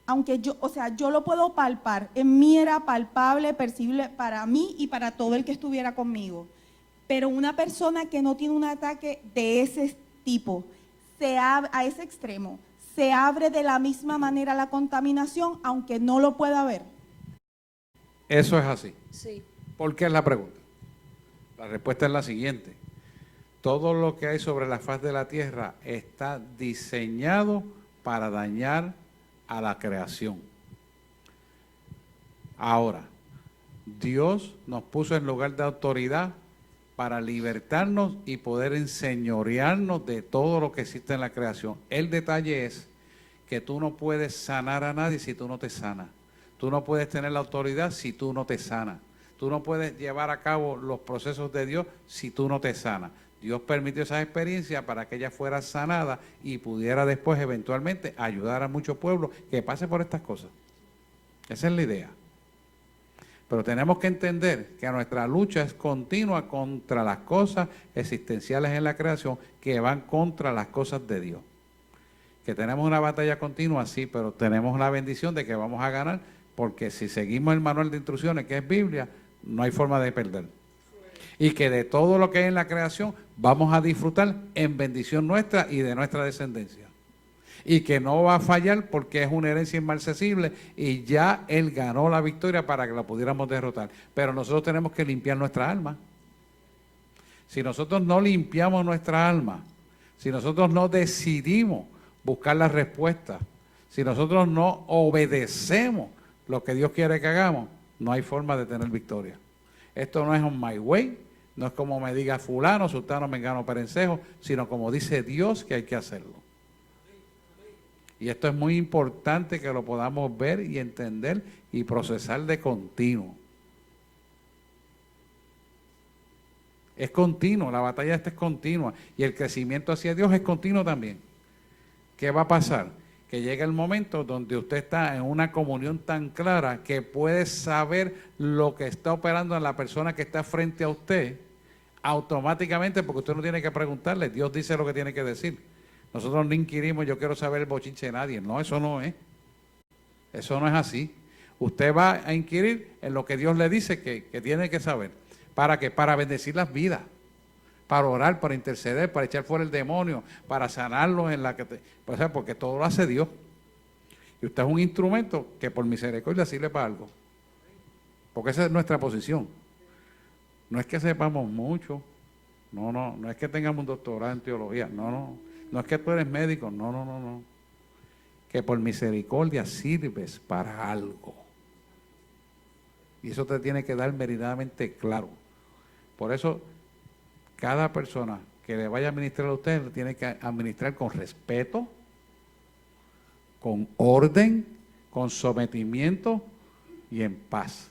aunque yo, o sea, yo lo puedo palpar, en mí era palpable, percibible para mí y para todo el que estuviera conmigo, pero una persona que no tiene un ataque de ese tipo, a ese extremo, se abre de la misma manera la contaminación, aunque no lo pueda ver. Eso es así. Sí. ¿Por qué es la pregunta? La respuesta es la siguiente. Todo lo que hay sobre la faz de la tierra está diseñado para dañar a la creación. Ahora, Dios nos puso en lugar de autoridad para libertarnos y poder enseñorearnos de todo lo que existe en la creación. El detalle es que tú no puedes sanar a nadie si tú no te sanas. Tú no puedes tener la autoridad si tú no te sanas. Tú no puedes llevar a cabo los procesos de Dios si tú no te sanas. Dios permitió esa experiencia para que ella fuera sanada y pudiera después eventualmente ayudar a muchos pueblos que pasen por estas cosas. Esa es la idea. Pero tenemos que entender que nuestra lucha es continua contra las cosas existenciales en la creación que van contra las cosas de Dios. Que tenemos una batalla continua, sí, pero tenemos la bendición de que vamos a ganar, porque si seguimos el manual de instrucciones, que es Biblia, no hay forma de perder. Y que de todo lo que hay en la creación vamos a disfrutar en bendición nuestra y de nuestra descendencia. Y que no va a fallar porque es una herencia inmarcesible y ya Él ganó la victoria para que la pudiéramos derrotar. Pero nosotros tenemos que limpiar nuestra alma. Si nosotros no limpiamos nuestra alma, si nosotros no decidimos buscar la respuesta, si nosotros no obedecemos lo que Dios quiere que hagamos, no hay forma de tener victoria. Esto no es on my way, no es como me diga fulano, sultano, mengano, perencejo, sino como dice Dios que hay que hacerlo. Y esto es muy importante que lo podamos ver y entender y procesar de continuo. Es continuo, la batalla esta es continua y el crecimiento hacia Dios es continuo también. ¿Qué va a pasar? Que llega el momento donde usted está en una comunión tan clara que puede saber lo que está operando en la persona que está frente a usted automáticamente, porque usted no tiene que preguntarle, Dios dice lo que tiene que decir. Nosotros no inquirimos, yo quiero saber el bochinche de nadie. No, eso no es. Eso no es así. Usted va a inquirir en lo que Dios le dice que tiene que saber. ¿Para qué? Para bendecir las vidas. Para orar, para interceder, para echar fuera el demonio, para sanarlos en la que porque todo lo hace Dios. Y usted es un instrumento que por misericordia sirve para algo. Porque esa es nuestra posición. No es que sepamos mucho, no es que tengamos un doctorado en teología, no es que tú eres médico, no. Que por misericordia sirves para algo. Y eso te tiene que dar meridamente claro. Por eso, cada persona que le vaya a administrar a usted, le tiene que administrar con respeto, con orden, con sometimiento y en paz.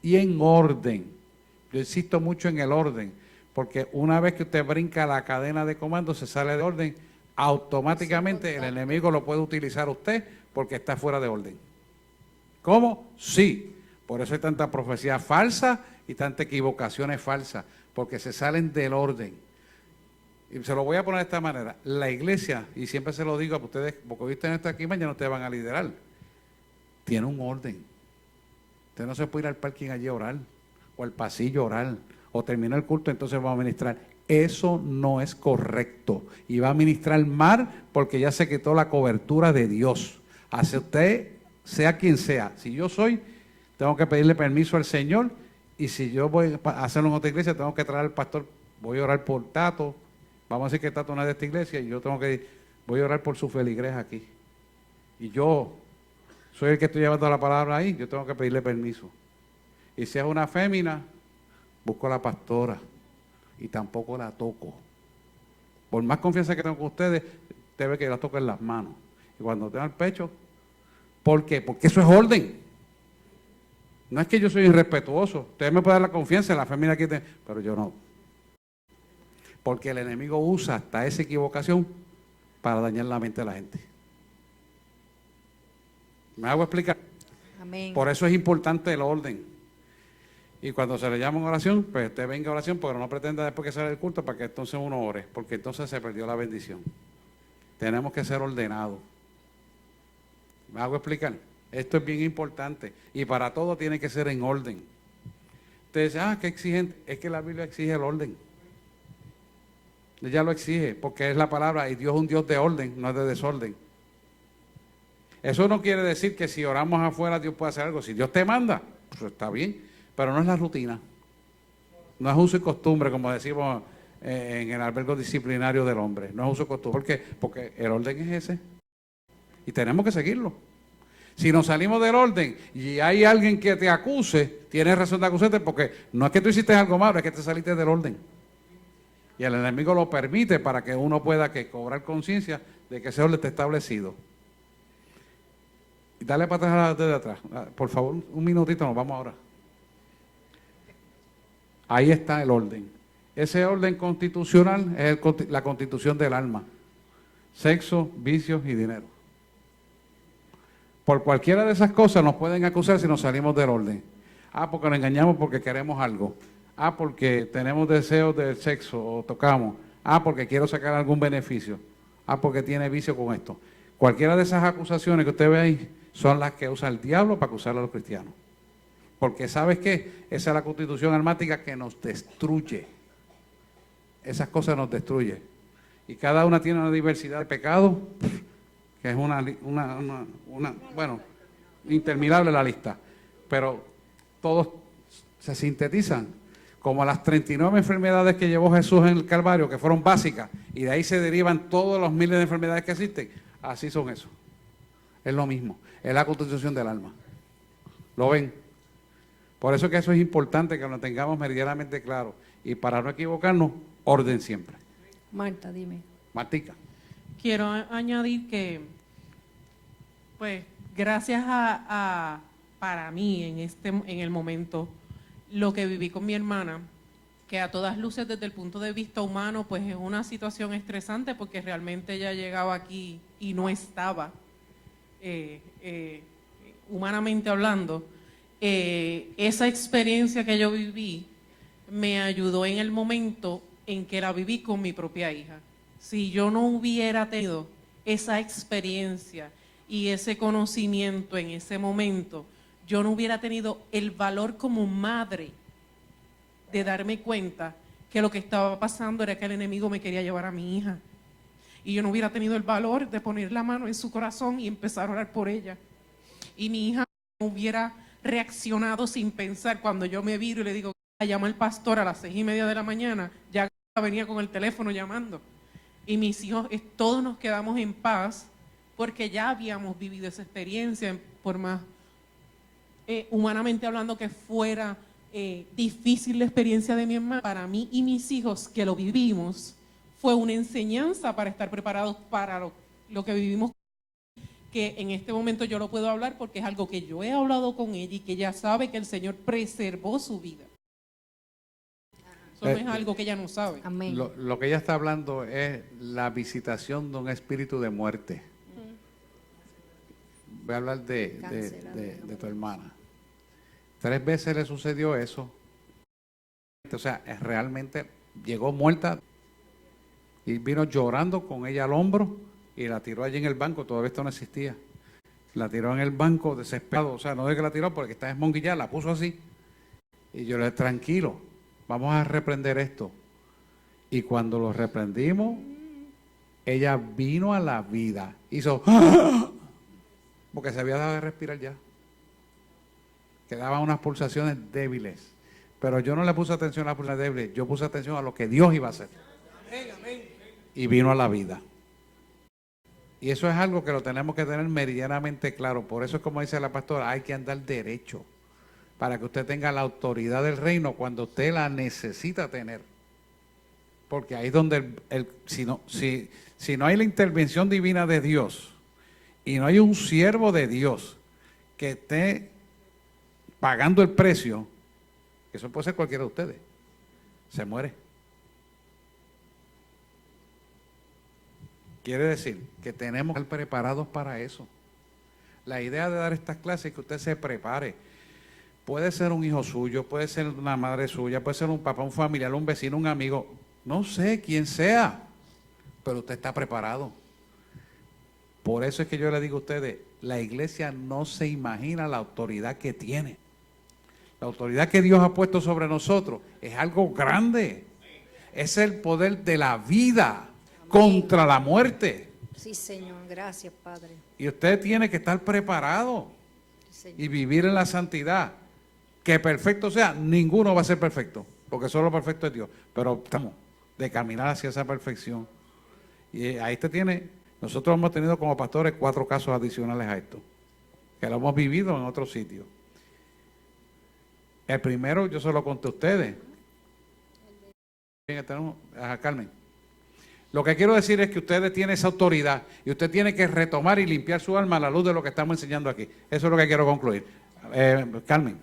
Y en orden. Yo insisto mucho en el orden, porque una vez que usted brinca la cadena de comando, se sale de orden, automáticamente el enemigo lo puede utilizar a usted porque está fuera de orden. ¿Cómo? Sí. Por eso hay tanta profecía falsa y tantas equivocaciones falsas, porque se salen del orden. Y se lo voy a poner de esta manera. La iglesia, y siempre se lo digo a ustedes, porque hoy ustedes están aquí, mañana ustedes van a liderar, tiene un orden. Usted no se puede ir al parking allí a orar, o al pasillo a orar, o terminar el culto, entonces va a ministrar. Eso no es correcto. Y va a ministrar mal porque ya se quitó la cobertura de Dios. Hace usted, sea quien sea. Si yo soy, tengo que pedirle permiso al Señor. Y si yo voy a hacerlo en otra iglesia, tengo que traer al pastor. Voy a orar por Tato. Vamos a decir que Tato no es de esta iglesia. Y yo tengo que ir, voy a orar por su feligres aquí. Y yo soy el que estoy llevando la palabra ahí. Yo tengo que pedirle permiso. Y si es una fémina, busco a la pastora. Y tampoco la toco. Por más confianza que tengo con ustedes, usted ve que la toco en las manos. Y cuando tengo el pecho, ¿por qué? Porque eso es orden. No es que yo soy irrespetuoso. Ustedes me pueden dar la confianza, la familia aquí, pero yo no. Porque el enemigo usa hasta esa equivocación para dañar la mente de la gente. ¿Me hago explicar? Amén. Por eso es importante el orden. Y cuando se le llama una oración, pues usted venga a oración, pero no pretenda después que sale el culto para que entonces uno ore, porque entonces se perdió la bendición. Tenemos que ser ordenados. ¿Me hago explicar? Esto es bien importante y para todo tiene que ser en orden. Usted dice, qué exigente. Es que la Biblia exige el orden. Ella lo exige porque es la palabra y Dios es un Dios de orden, no es de desorden. Eso no quiere decir que si oramos afuera Dios puede hacer algo. Si Dios te manda, pues está bien, pero no es la rutina. No es uso y costumbre, como decimos en el albergue disciplinario del hombre. No es uso y costumbre. ¿Por qué? Porque el orden es ese. Y tenemos que seguirlo. Si nos salimos del orden y hay alguien que te acuse, tienes razón de acusarte porque no es que tú hiciste algo malo, es que te saliste del orden. Y el enemigo lo permite para que uno pueda cobrar conciencia de que ese orden está establecido. Y dale para atrás desde atrás. Por favor, un minutito, nos vamos ahora. Ahí está el orden. Ese orden constitucional es la constitución del alma. Sexo, vicios y dinero. Por cualquiera de esas cosas nos pueden acusar si nos salimos del orden. Porque nos engañamos porque queremos algo. Porque tenemos deseos del sexo o tocamos. Porque quiero sacar algún beneficio. Porque tiene vicio con esto. Cualquiera de esas acusaciones que usted ve ahí son las que usa el diablo para acusar a los cristianos. Porque ¿sabes qué? Esa es la constitución almática que nos destruye. Esas cosas nos destruyen. Y cada una tiene una diversidad de pecados, que es bueno, interminable la lista. Pero todos se sintetizan como las 39 enfermedades que llevó Jesús en el Calvario, que fueron básicas, y de ahí se derivan todos los miles de enfermedades que existen. Así son esos. Es lo mismo. Es la constitución del alma. ¿Lo ven? Por eso que eso es importante que lo tengamos meridianamente claro. Y para no equivocarnos, orden siempre. Marta, dime. Martica. Quiero añadir que, pues, gracias para mí en el momento, lo que viví con mi hermana, que a todas luces desde el punto de vista humano, pues es una situación estresante porque realmente ella llegaba aquí y no estaba, humanamente hablando. Esa experiencia que yo viví me ayudó en el momento en que la viví con mi propia hija. Si yo no hubiera tenido esa experiencia y ese conocimiento en ese momento, yo no hubiera tenido el valor como madre de darme cuenta que lo que estaba pasando era que el enemigo me quería llevar a mi hija. Y yo no hubiera tenido el valor de poner la mano en su corazón y empezar a orar por ella. Y mi hija no hubiera reaccionado sin pensar. Cuando yo me viro y le digo, llama al pastor a las 6:30 de la mañana, ya venía con el teléfono llamando. Y mis hijos, todos nos quedamos en paz porque ya habíamos vivido esa experiencia, por más humanamente hablando que fuera difícil la experiencia de mi hermana. Para mí y mis hijos que lo vivimos, fue una enseñanza para estar preparados para lo que vivimos, que en este momento yo lo puedo hablar porque es algo que yo he hablado con ella y que ella sabe que el Señor preservó su vida. Eso no es algo que ella no sabe. Amén. Lo que ella está hablando es la visitación de un espíritu de muerte. Voy a hablar de tu hermana. 3 veces le sucedió eso. O sea, realmente llegó muerta y vino llorando con ella al hombro y la tiró allí en el banco. Todavía esto no existía. La tiró en el banco desesperado. O sea, no es que la tiró porque está esmonguillada, la puso así. Y yo le dije, tranquilo, vamos a reprender esto. Y cuando lo reprendimos, ella vino a la vida. Hizo ¡ah! Porque se había dado de respirar ya. Quedaban unas pulsaciones débiles. Pero yo no le puse atención a las pulsaciones débiles, yo puse atención a lo que Dios iba a hacer. Y vino a la vida. Y eso es algo que lo tenemos que tener meridianamente claro. Por eso es como dice la pastora, hay que andar derecho. Para que usted tenga la autoridad del reino cuando usted la necesita tener. Porque ahí es donde, si no hay la intervención divina de Dios, y no hay un siervo de Dios que esté pagando el precio, que eso puede ser cualquiera de ustedes, se muere. Quiere decir que tenemos que estar preparados para eso. La idea de dar estas clases es que usted se prepare, Puede ser un hijo suyo, puede ser una madre suya, puede ser un papá, un familiar, un vecino, un amigo, no sé quién sea, pero usted está preparado. Por eso es que yo le digo a ustedes, la iglesia no se imagina la autoridad que tiene. La autoridad que Dios ha puesto sobre nosotros es algo grande. Es el poder de la vida contra la muerte. Sí, Señor, gracias, Padre. Y usted tiene que estar preparado Sí, Señor. y vivir en la santidad. Que perfecto sea, ninguno va a ser perfecto, porque solo perfecto es Dios. Pero estamos de caminar hacia esa perfección. Y ahí te tiene, nosotros hemos tenido como pastores 4 casos adicionales a esto, que lo hemos vivido en otros sitios. El primero yo se lo conté a ustedes. Tenemos a Carmen. Lo que quiero decir es que ustedes tienen esa autoridad y usted tiene que retomar y limpiar su alma a la luz de lo que estamos enseñando aquí. Eso es lo que quiero concluir. Carmen.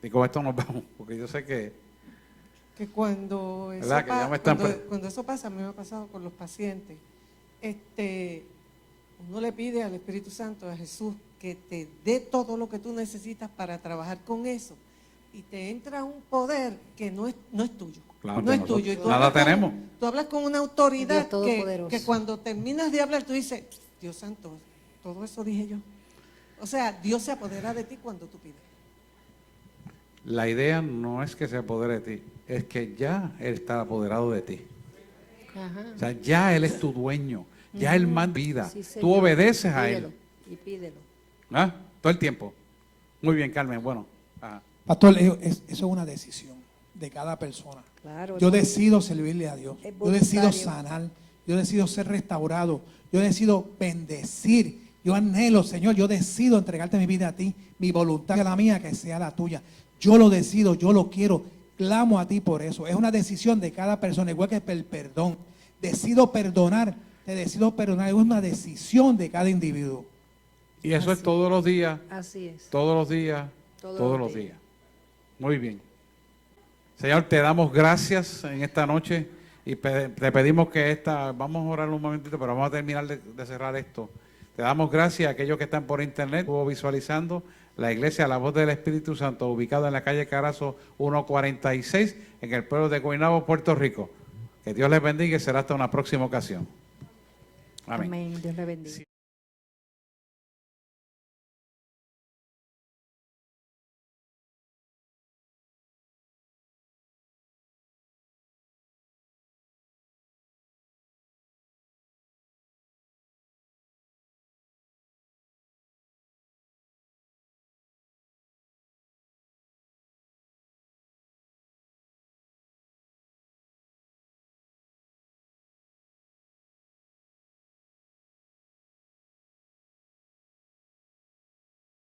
Y con esto nos vamos, porque yo sé que cuando eso, ¿verdad? Que ya me están cuando eso pasa, a mí me ha pasado con los pacientes, uno le pide al Espíritu Santo, a Jesús, que te dé todo lo que tú necesitas para trabajar con eso. Y te entra un poder que no es tuyo. Claro, no es nosotros tuyo. Y tú nada hablas tenemos. Tú hablas con una autoridad Dios Todopoderoso. que cuando terminas de hablar, tú dices, Dios santo, todo eso dije yo. O sea, Dios se apodera de ti cuando tú pides. la idea no es que se apodere de ti, es que ya Él está apoderado de ti. Ajá. O sea, ya Él es tu dueñño, ya Él manda vida. Sí, Tú Señor. obedeces a Pídelo Él. y pídelo. ¿Ah? Todo el tiempo. Muy bien, Carmen. Bueno. Ajá. Pastor, eso es una decisión de cada persona. Claro. Yo decido servirle a Dios. Es Yo decido voluntario. sanar. Yo decido ser restaurado. Yo decido bendecir. Yo anhelo, Señor, yo decido entregarte mi vida a ti. Mi voluntad es la mía, que sea la tuya. Yo lo decido, yo lo quiero. Clamo a ti por eso. Es una decisión de cada persona, igual que el perdón. Decido perdonar. Te decido perdonar. Es una decisión de cada individuo. Y eso es todos los días, Así es. todos los días, Todos todos los los días. días. Muy bien. Señor, te damos gracias en esta noche y te pedimos que vamos a orar un momentito, pero vamos a terminar de cerrar esto. Te damos gracias a aquellos que están por internet, estuvo visualizando la iglesia La Voz del Espíritu Santo, ubicada en la calle Carazo 146, en el pueblo de Guaynabo, Puerto Rico. Que Dios les bendiga y será hasta una próxima ocasión. Amén. Amén. Dios le bendiga.